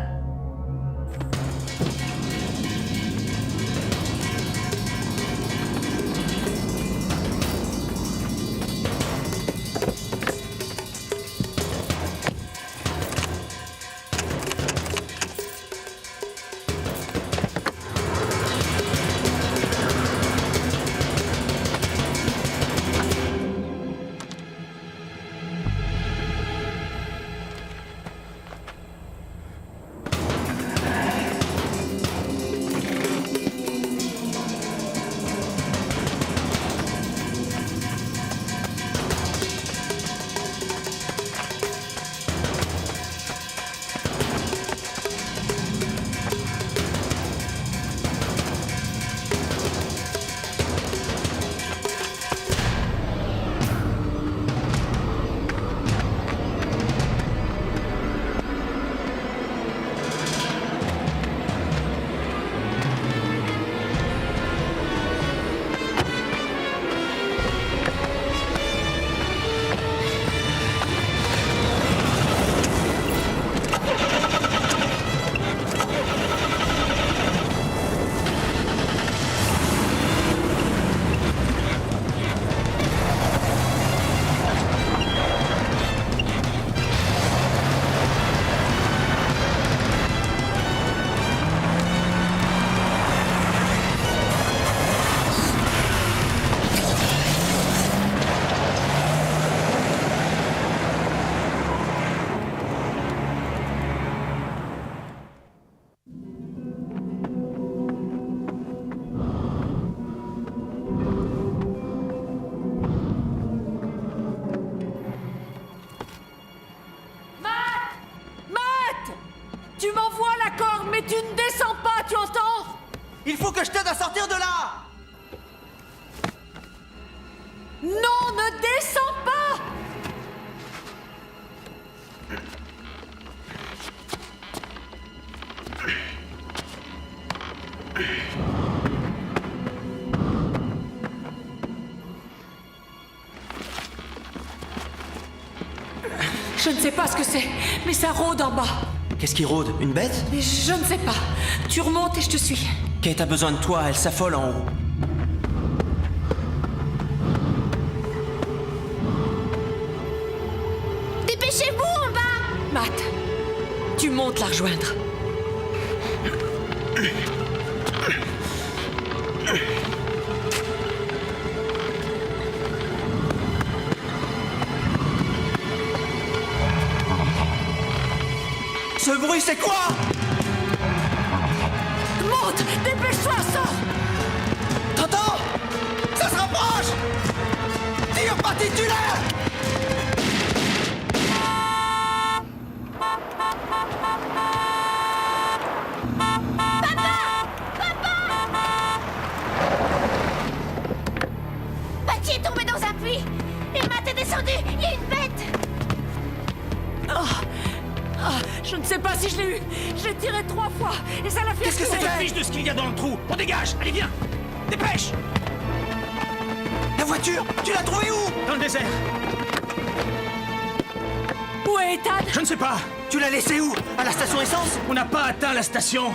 S1: Tu m'envoies la corde, mais tu ne descends pas, tu entends?
S2: Il faut que je t'aide à sortir de là!
S1: Non, ne descends pas! Je ne sais pas ce que c'est, mais ça rôde en bas.
S2: Qu'est-ce qui rôde? Une bête?
S1: Je ne sais pas. Tu remontes et je te suis.
S2: Kate a besoin de toi, elle s'affole en haut.
S10: Dépêchez-vous en bas!
S1: Matt, tu montes la rejoindre.
S2: Ce bruit, c'est quoi?
S1: Monte! Dépêche-toi, sors!
S2: T'entends? Ça se rapproche! Tire par titulaire!
S10: Patty est tombé dans un puits! Et Matt est descendu! Il y a une bête!
S1: Je ne sais pas si je l'ai eu. J'ai tiré 3 fois et ça l'a fait.
S2: Qu'est-ce que
S3: On
S2: c'est?
S3: se fiche de ce qu'il y a dans le trou. On dégage. Allez, viens. Dépêche.
S2: La voiture, tu l'as trouvée où?
S3: Dans le désert.
S1: Où est Ethan?
S3: Je ne sais pas.
S2: Tu l'as laissée où? À la station essence?
S3: On n'a pas atteint la station.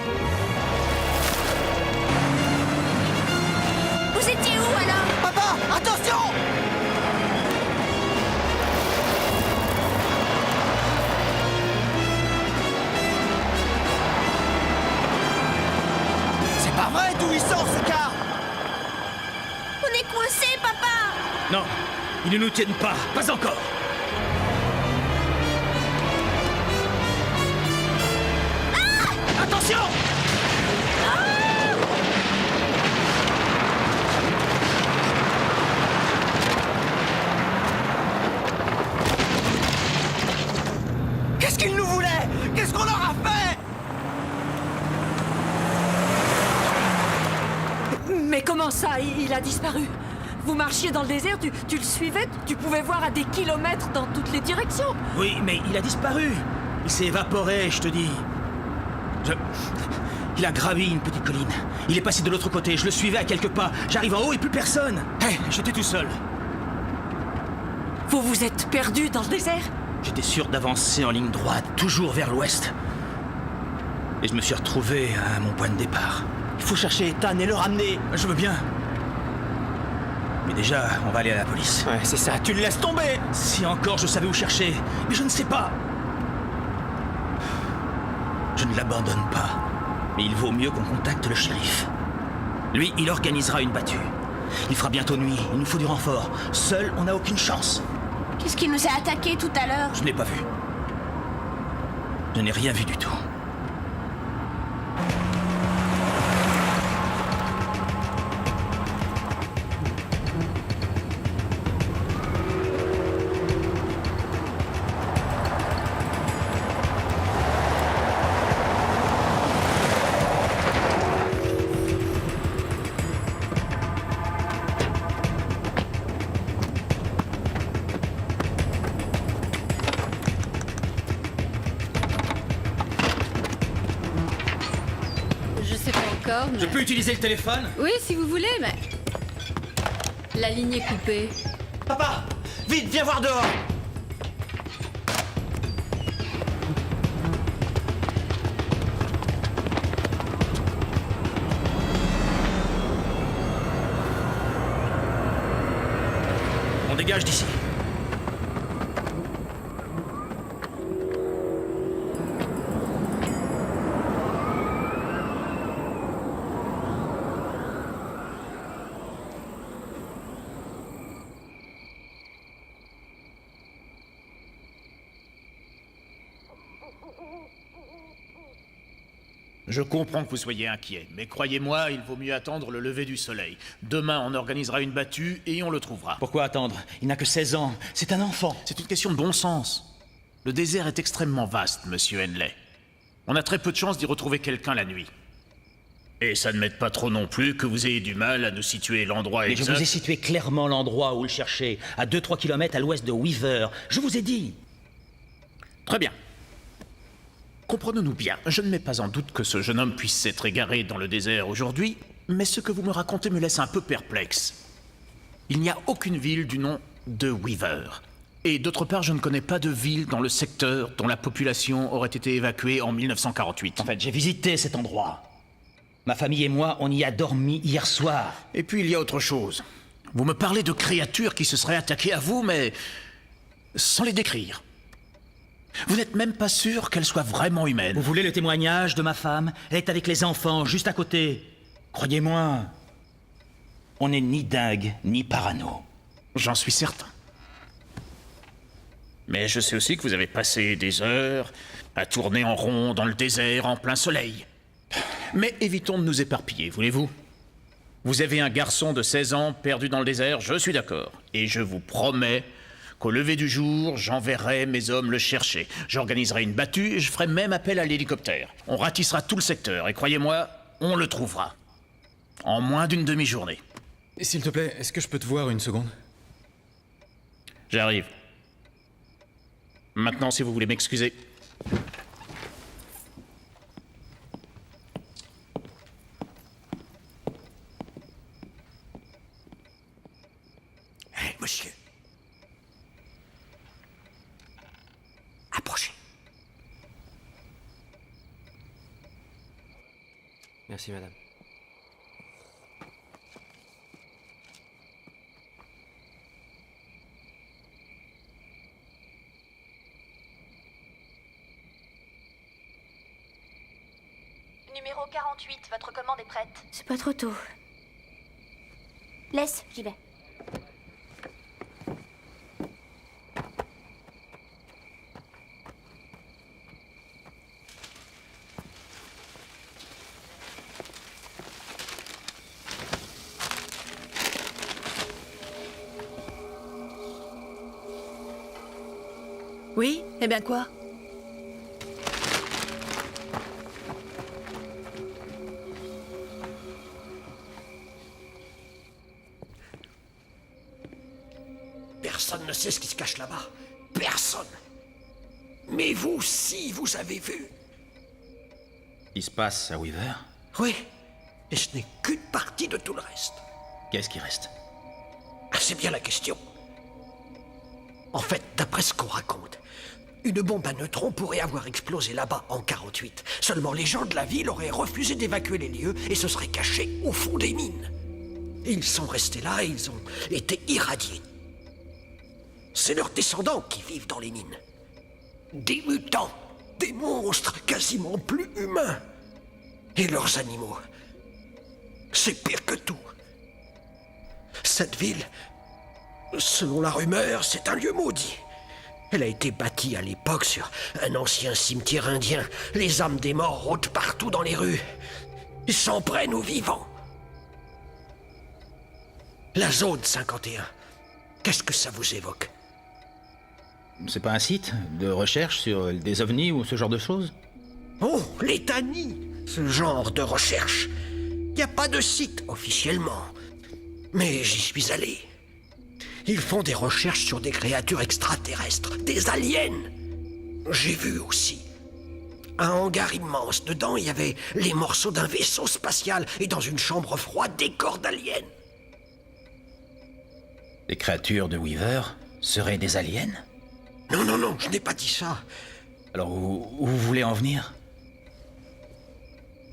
S10: Vous étiez où alors?
S2: Papa, attention! C'est pas vrai, d'où il sort ce car?
S10: On est coincés, papa!
S3: Non, ils ne nous tiennent pas. Pas encore. Attention!
S2: Qu'est-ce qu'ils nous voulaient? Qu'est-ce qu'on leur a fait?
S1: Mais comment ça? Il a disparu. Vous marchiez dans le désert, tu le suivais, tu pouvais voir à des kilomètres dans toutes les directions.
S3: Oui, mais il a disparu. Il s'est évaporé, je te dis. Il a gravi une petite colline. Il est passé de l'autre côté. Je le suivais à quelques pas. J'arrive en haut et plus personne. Hé, j'étais tout seul.
S1: Vous vous êtes perdu dans le désert?
S3: J'étais sûr d'avancer en ligne droite, toujours vers l'ouest. Et je me suis retrouvé à mon point de départ.
S2: Il faut chercher Ethan et le ramener.
S3: Je veux bien. Mais déjà, on va aller à la police.
S2: Ouais, c'est ça, tu le laisses tomber.
S3: Si encore je savais où chercher, mais je ne sais pas. Je ne l'abandonne pas. Mais il vaut mieux qu'on contacte le shérif. Lui, il organisera une battue. Il fera bientôt nuit, il nous faut du renfort. Seul, on n'a aucune chance.
S10: Qu'est-ce qui nous a attaqués tout à l'heure?
S3: Je ne l'ai pas vu. Je n'ai rien vu du tout.
S7: Je sais pas encore, mais...
S3: Je peux utiliser le téléphone?
S7: Oui, si vous voulez, mais... La ligne est coupée.
S2: Papa, vite, viens voir dehors.
S3: On dégage d'ici.
S8: Je comprends que vous soyez inquiet, mais croyez-moi, il vaut mieux attendre le lever du soleil. Demain, on organisera une battue et on le trouvera.
S3: Pourquoi attendre? Il n'a que 16 ans. C'est un enfant.
S8: C'est une question de bon sens. Le désert est extrêmement vaste, monsieur Henley. On a très peu de chances d'y retrouver quelqu'un la nuit. Et ça ne m'aide pas trop non plus que vous ayez du mal à nous situer l'endroit
S3: Mais je
S8: exact.
S3: vous ai situé clairement l'endroit où le chercher, à 2-3 kilomètres à l'ouest de Weaver. Je vous ai dit.
S8: Très bien. Comprenons-nous bien, je ne mets pas en doute que ce jeune homme puisse s'être égaré dans le désert aujourd'hui, mais ce que vous me racontez me laisse un peu perplexe. Il n'y a aucune ville du nom de Weaver. Et d'autre part, je ne connais pas de ville dans le secteur dont la population aurait été évacuée en 1948.
S3: En fait, j'ai visité cet endroit. Ma famille et moi, on y a dormi hier soir.
S8: Et puis il y a autre chose. Vous me parlez de créatures qui se seraient attaquées à vous, mais sans les décrire. Vous n'êtes même pas sûr qu'elles soient vraiment humaines.
S3: Vous voulez le témoignage de ma femme? Elle est avec les enfants, juste à côté. Croyez-moi, on n'est ni dingue, ni parano.
S8: J'en suis certain. Mais je sais aussi que vous avez passé des heures à tourner en rond dans le désert en plein soleil. Mais évitons de nous éparpiller, voulez-vous? Vous avez un garçon de 16 ans perdu dans le désert, je suis d'accord. Et je vous promets qu'au lever du jour, j'enverrai mes hommes le chercher. J'organiserai une battue et je ferai même appel à l'hélicoptère. On ratissera tout le secteur et croyez-moi, on le trouvera. En moins d'une demi-journée.
S11: S'il te plaît, est-ce que je peux te voir une seconde?
S8: J'arrive. Maintenant, si vous voulez m'excuser.
S5: Hé, monsieur. Approchez.
S2: Merci, madame.
S6: Numéro 48, votre commande est prête.
S10: C'est pas trop tôt. Laisse, j'y vais.
S1: Oui? Eh bien quoi?
S5: Personne ne sait ce qui se cache là-bas. Personne. Mais vous, si, vous avez vu.
S3: Il se passe à Weaver?
S5: Oui. Et ce n'est qu'une partie de tout le reste.
S3: Qu'est-ce qui reste?
S5: Ah, c'est bien la question. En fait, d'après ce qu'on raconte, une bombe à neutrons pourrait avoir explosé là-bas en 48. Seulement les gens de la ville auraient refusé d'évacuer les lieux et se seraient cachés au fond des mines. Ils sont restés là et ils ont été irradiés. C'est leurs descendants qui vivent dans les mines. Des mutants, des monstres quasiment plus humains. Et leurs animaux. C'est pire que tout. Cette ville, selon la rumeur, c'est un lieu maudit. Elle a été bâtie à l'époque sur un ancien cimetière indien. Les âmes des morts rôdent partout dans les rues. Ils s'en prennent aux vivants. La zone 51, qu'est-ce que ça vous évoque?
S3: C'est pas un site de recherche sur des ovnis ou ce genre de choses?
S5: Oh, l'étanie, ce genre de recherche. Il n'y a pas de site officiellement. Mais j'y suis allé. Ils font des recherches sur des créatures extraterrestres, des aliens. J'ai vu aussi. Un hangar immense. Dedans, il y avait les morceaux d'un vaisseau spatial et dans une chambre froide, des corps d'aliens.
S3: Les créatures de Weaver seraient des aliens?
S5: Non, non, non, je n'ai pas dit ça.
S3: Alors où vous voulez en venir?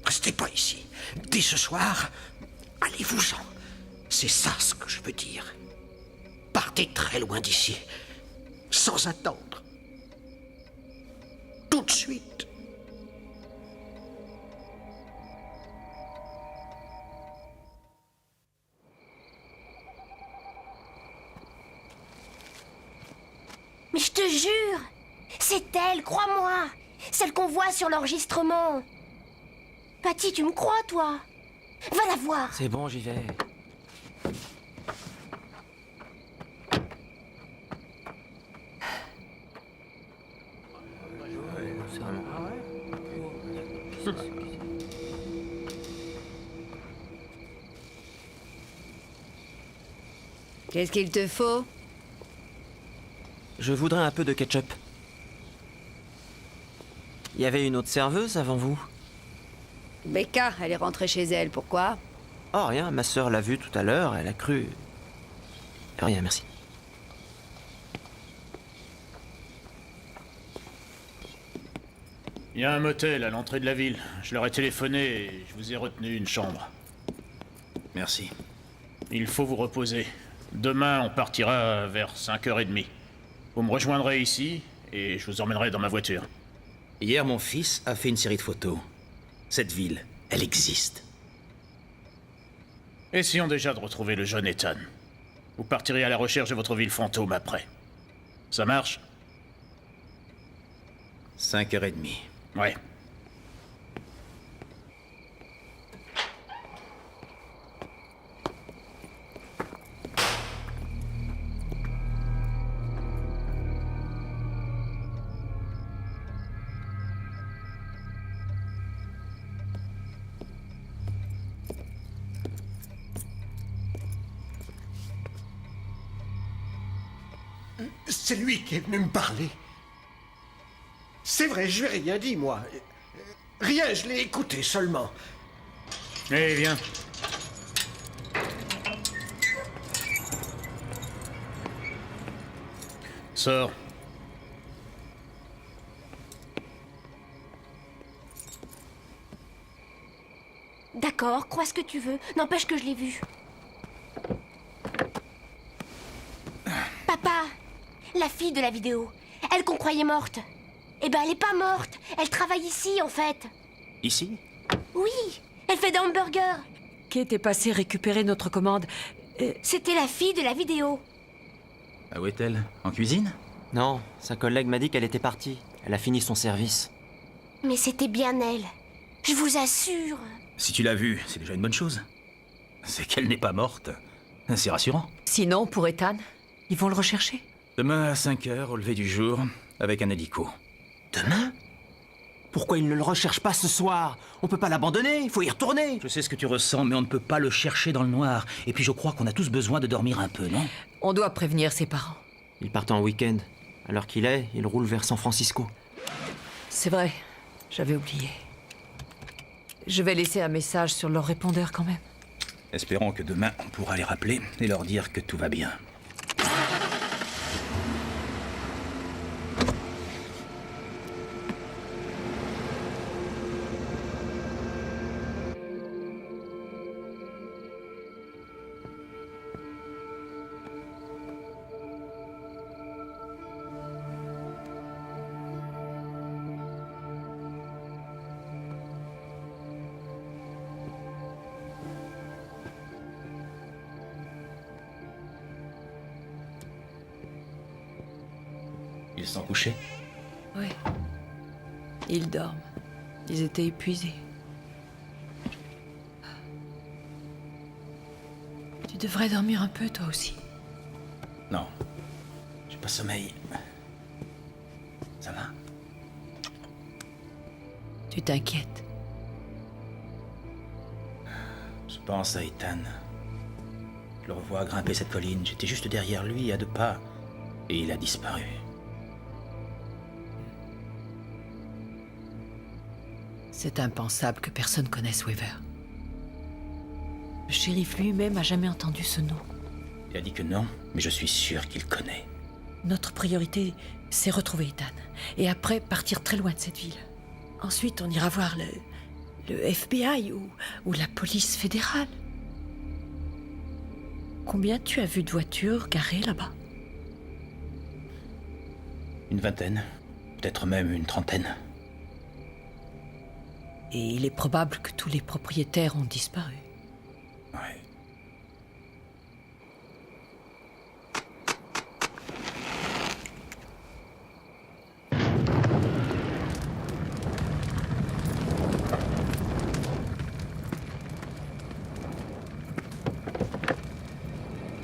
S5: Restez pas ici. Dès ce soir, allez-vous-en. C'est ça ce que je veux dire. Partez très loin d'ici, sans attendre. Tout de suite.
S10: Mais je te jure, c'est elle, crois-moi. Celle qu'on voit sur l'enregistrement. Patty, tu me crois, toi? Va la voir.
S2: C'est bon, j'y vais.
S7: Qu'est-ce qu'il te faut?
S2: Je voudrais un peu de ketchup. Il y avait une autre serveuse avant vous?
S7: Becca, elle est rentrée chez elle, pourquoi?
S2: Oh, rien, ma sœur l'a vue tout à l'heure, elle a cru... Rien, merci.
S8: Il y a un motel à l'entrée de la ville. Je leur ai téléphoné et je vous ai retenu une chambre.
S3: Merci.
S8: Il faut vous reposer. Demain, on partira vers 5h30. Vous me rejoindrez ici et je vous emmènerai dans ma voiture.
S3: Hier, mon fils a fait une série de photos. Cette ville, elle existe.
S8: Essayons déjà de retrouver le jeune Ethan. Vous partirez à la recherche de votre ville fantôme après. Ça marche?
S3: 5h30.
S8: Ouais.
S5: C'est lui qui est venu me parler. C'est vrai, je lui ai rien dit, moi. Rien, je l'ai écouté seulement.
S8: Eh, viens. Sors.
S10: D'accord, crois ce que tu veux. N'empêche que je l'ai vu. Papa, la fille de la vidéo, elle qu'on croyait morte. Eh ben, elle est pas morte. Elle travaille ici, en fait.
S3: Ici?
S10: Oui, elle fait des hamburgers.
S1: Qui était passé récupérer notre commande.
S10: C'était la fille de la vidéo.
S3: Ah, où est-elle? En cuisine?
S2: Non, sa collègue m'a dit qu'elle était partie. Elle a fini son service.
S10: Mais c'était bien elle. Je vous assure.
S3: Si tu l'as vue, c'est déjà une bonne chose. C'est qu'elle n'est pas morte. C'est rassurant.
S1: Sinon, pour Ethan, ils vont le rechercher.
S3: Demain à 5h, au lever du jour, avec un hélico.
S2: Demain? Pourquoi il ne le recherche pas ce soir? On peut pas l'abandonner, il faut y retourner.
S3: Je sais ce que tu ressens, mais on ne peut pas le chercher dans le noir. Et puis je crois qu'on a tous besoin de dormir un peu, non?
S1: On doit prévenir ses parents.
S2: Il part en week-end. À l'heure qu'il est, il roule vers San Francisco.
S1: C'est vrai, j'avais oublié. Je vais laisser un message sur leur répondeur quand même.
S3: Espérons que demain, on pourra les rappeler et leur dire que tout va bien. Ils sont couchés?
S1: Oui. Ils dorment. Ils étaient épuisés. Tu devrais dormir un peu, toi aussi.
S3: Non. J'ai pas sommeil. Ça va?
S1: Tu t'inquiètes.
S3: Je pense à Ethan. Je le revois grimper cette colline. J'étais juste derrière lui, à 2 pas. Et il a disparu.
S1: C'est impensable que personne connaisse Weaver. Le shérif lui-même a jamais entendu ce nom.
S3: Il a dit que non, mais je suis sûr qu'il connaît.
S1: Notre priorité, c'est retrouver Ethan. Et après, partir très loin de cette ville. Ensuite, on ira voir le FBI ou la police fédérale. Combien tu as vu de voitures garées là-bas?
S3: Une vingtaine, peut-être même une trentaine.
S1: Et il est probable que tous les propriétaires ont disparu.
S3: Ouais.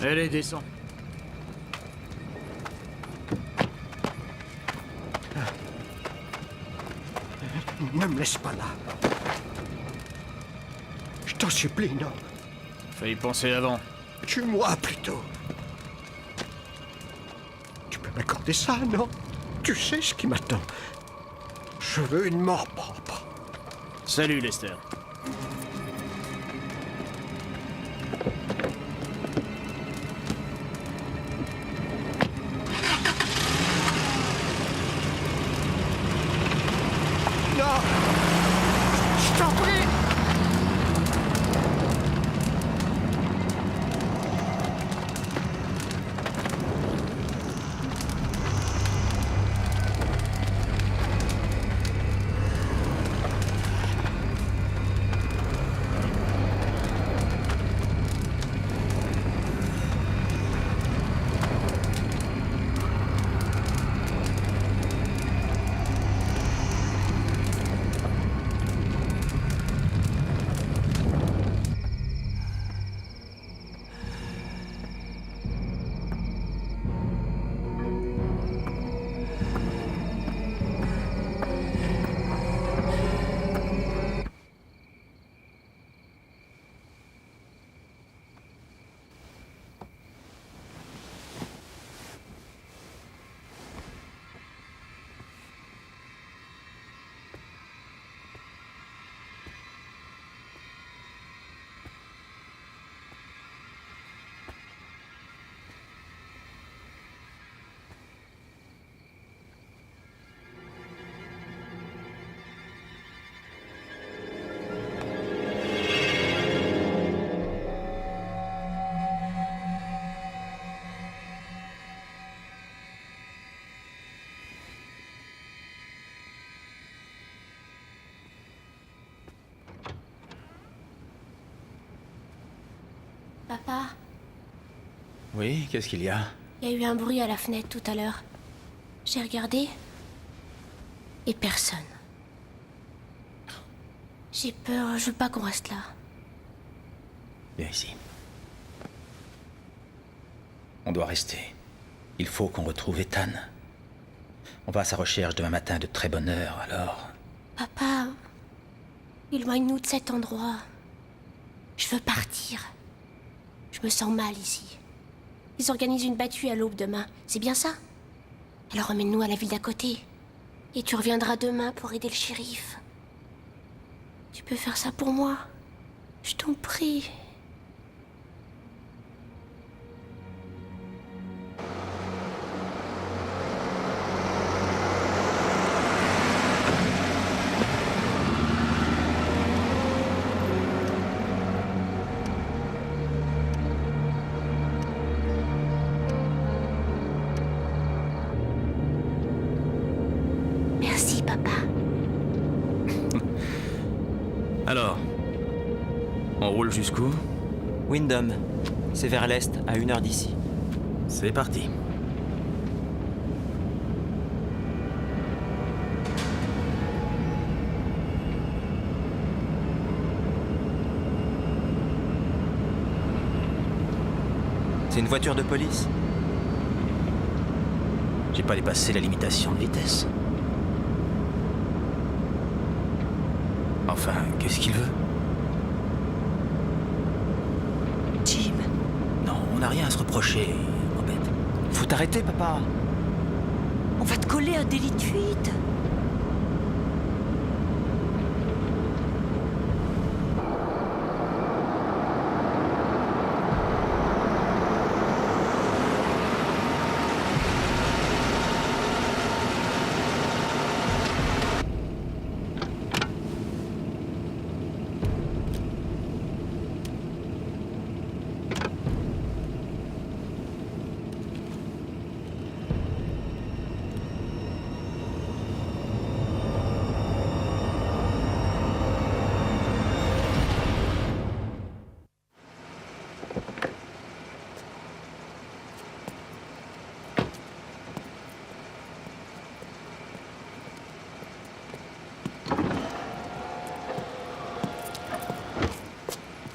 S8: Allez, descends.
S5: Ne me laisse pas là. t'en supplie, non.
S8: Faut y penser avant.
S5: Tue-moi plutôt. Tu peux m'accorder ça, non? Tu sais ce qui m'attend. Je veux une mort propre.
S8: Salut, Lester.
S5: Non! Je t'en prie!
S10: Papa,
S8: Oui, qu'est-ce qu'il y a?
S10: il y a eu un bruit à la fenêtre tout à l'heure. J'ai regardé. Et personne. J'ai peur, je veux pas qu'on reste là.
S3: Viens ici. On doit rester. Il faut qu'on retrouve Ethan. On va à sa recherche demain matin de très bonne heure, alors...
S10: Papa, éloigne-nous de cet endroit. Je veux partir. Je me sens mal ici. Ils organisent une battue à l'aube demain, c'est bien ça? Alors emmène-nous à la ville d'à côté. Et tu reviendras demain pour aider le shérif. Tu peux faire ça pour moi? Je t'en prie. Merci, papa.
S11: Alors, on roule jusqu'où?
S2: Windham. C'est vers l'est, à 1 heure d'ici.
S11: C'est parti.
S2: C'est une voiture de police.
S3: J'ai pas dépassé la limitation de vitesse. Enfin, qu'est-ce qu'il veut?
S1: Jim,
S3: Non, on n'a rien à se reprocher, Robert.
S2: Faut t'arrêter, papa.
S1: on va te coller un délit de fuite.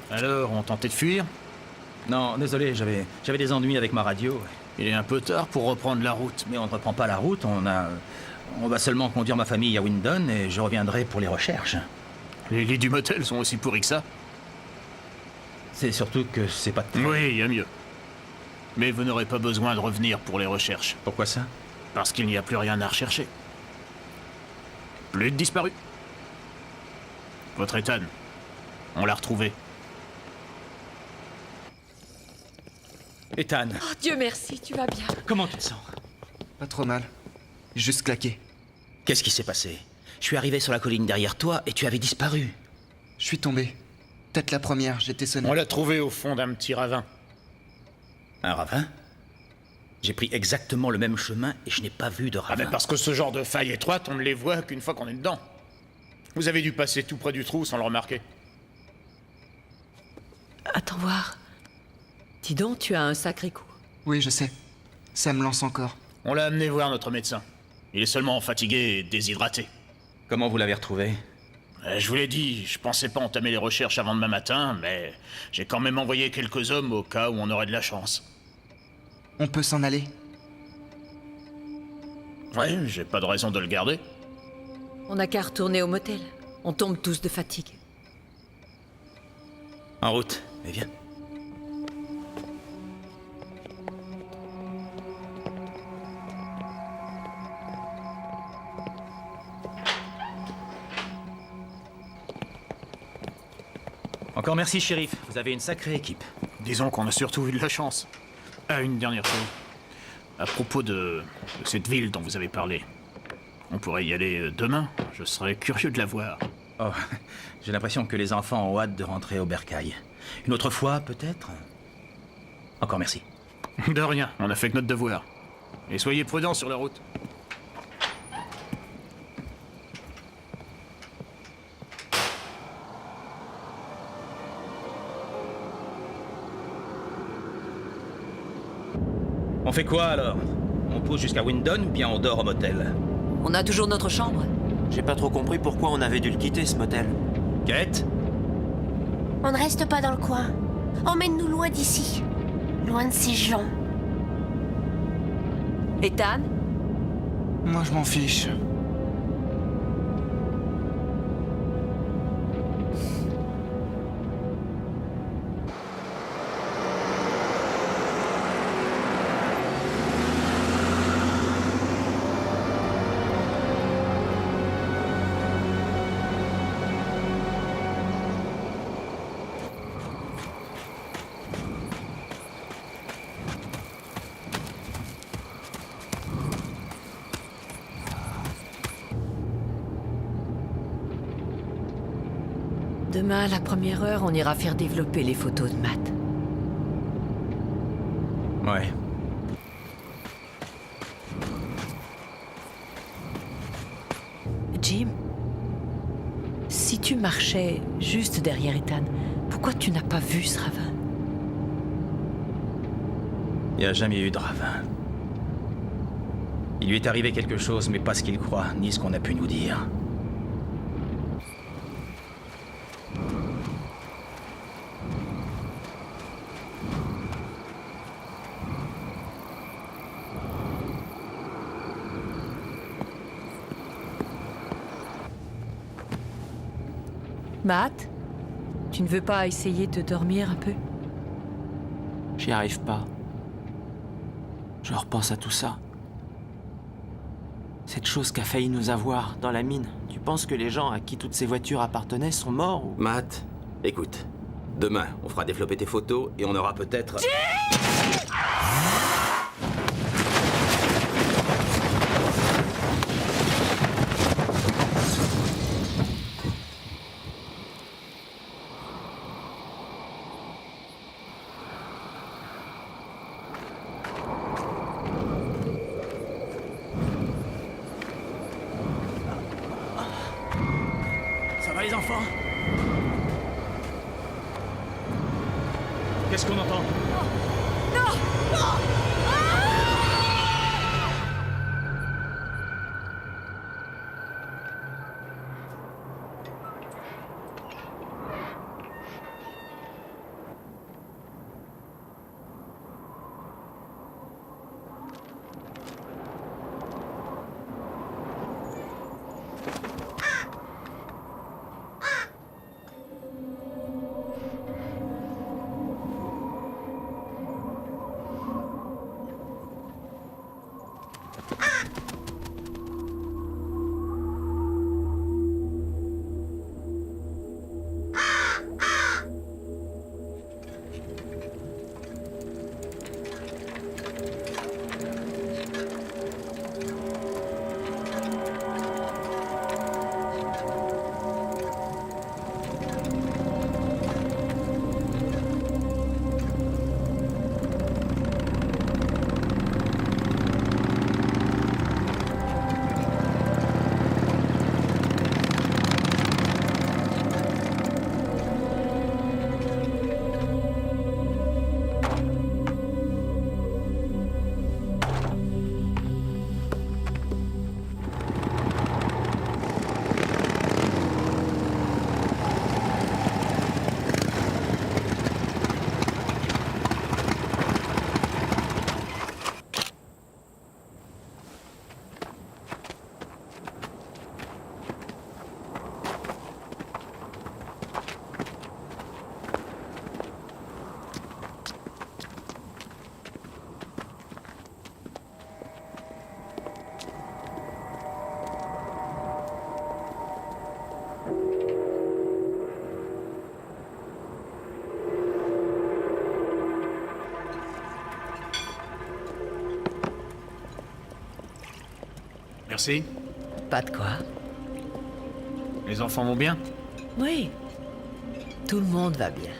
S8: Alors, on tentait de fuir?
S3: Non, désolé, j'avais des ennuis avec ma radio.
S8: Il est un peu tard pour reprendre la route.
S3: Mais on ne reprend pas la route, on va seulement conduire ma famille à Windon et je reviendrai pour les recherches.
S8: Les lits du motel sont aussi pourris que ça?
S3: C'est surtout que c'est pas...
S8: Oui, il y a mieux. Mais vous n'aurez pas besoin de revenir pour les recherches.
S3: Pourquoi ça?
S8: Parce qu'il n'y a plus rien à rechercher. Plus de disparus. Votre Ethan, on l'a retrouvé.
S3: Ethan,
S1: Oh, Dieu merci, tu vas bien.
S3: comment tu te sens?
S4: Pas trop mal. Juste claqué.
S3: Qu'est-ce qui s'est passé? Je suis arrivé sur la colline derrière toi et tu avais disparu.
S4: Je suis tombé. Peut-être la première, j'étais sonné.
S8: On l'a trouvé au fond d'un petit ravin.
S3: Un ravin? J'ai pris exactement le même chemin et je n'ai pas vu de
S8: Ah
S3: ravin.
S8: ben parce que ce genre de failles étroites, on ne les voit qu'une fois qu'on est dedans. Vous avez dû passer tout près du trou sans le remarquer.
S1: Attends voir. Dis donc, tu as un sacré coup.
S4: Oui, je sais. Ça me lance encore.
S8: On l'a amené voir notre médecin. Il est seulement fatigué et déshydraté.
S3: Comment vous l'avez retrouvé?
S8: Je vous l'ai dit, je pensais pas entamer les recherches avant demain matin, mais j'ai quand même envoyé quelques hommes au cas où on aurait de la chance.
S4: On peut s'en aller?
S8: Ouais, j'ai pas de raison de le garder.
S1: On n'a qu'à retourner au motel. On tombe tous de fatigue.
S3: En route, mais viens. Encore merci, shérif. Vous avez une sacrée équipe.
S8: Disons qu'on a surtout eu de la chance. Ah, une dernière chose. À propos de cette ville dont vous avez parlé. On pourrait y aller demain. Je serais curieux de la voir.
S3: Oh, j'ai l'impression que les enfants ont hâte de rentrer au bercail. Une autre fois, peut-être? Encore merci.
S8: De rien, on a fait que notre devoir. Et soyez prudents sur la route.
S3: On fait quoi alors? On pousse jusqu'à Windon ou bien on dort au motel?
S1: On a toujours notre chambre.
S2: J'ai pas trop compris pourquoi on avait dû le quitter, ce motel.
S3: Kate?
S10: On ne reste pas dans le coin. Emmène-nous loin d'ici. Loin de ces gens.
S1: Ethan?
S4: Moi, je m'en fiche.
S1: Demain, à la première heure, on ira faire développer les photos de Matt.
S3: Ouais.
S1: Jim, si tu marchais juste derrière Ethan, pourquoi tu n'as pas vu ce ravin?
S3: Il n'y a jamais eu de ravin. Il lui est arrivé quelque chose, mais pas ce qu'il croit, ni ce qu'on a pu nous dire.
S1: Matt, tu ne veux pas essayer de dormir un peu?
S2: J'y arrive pas. Je repense à tout ça. Cette chose qu'a failli nous avoir dans la mine. Tu penses que les gens à qui toutes ces voitures appartenaient sont morts ou...
S11: Matt, écoute. Demain, on fera développer tes photos et on aura peut-être...
S3: Ça va les enfants? Qu'est-ce qu'on entend?
S8: Merci.
S1: Pas de quoi.
S8: Les enfants vont bien?
S1: Oui. Tout le monde va bien.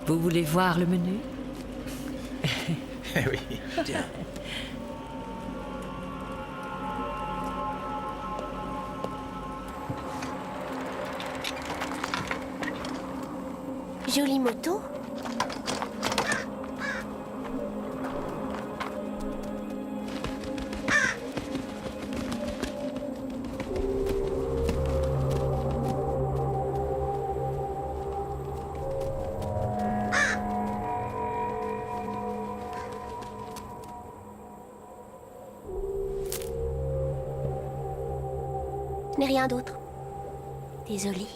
S1: Vous voulez voir le menu?
S8: Eh oui.
S10: Jolie moto. Je n'ai rien d'autre. Désolée.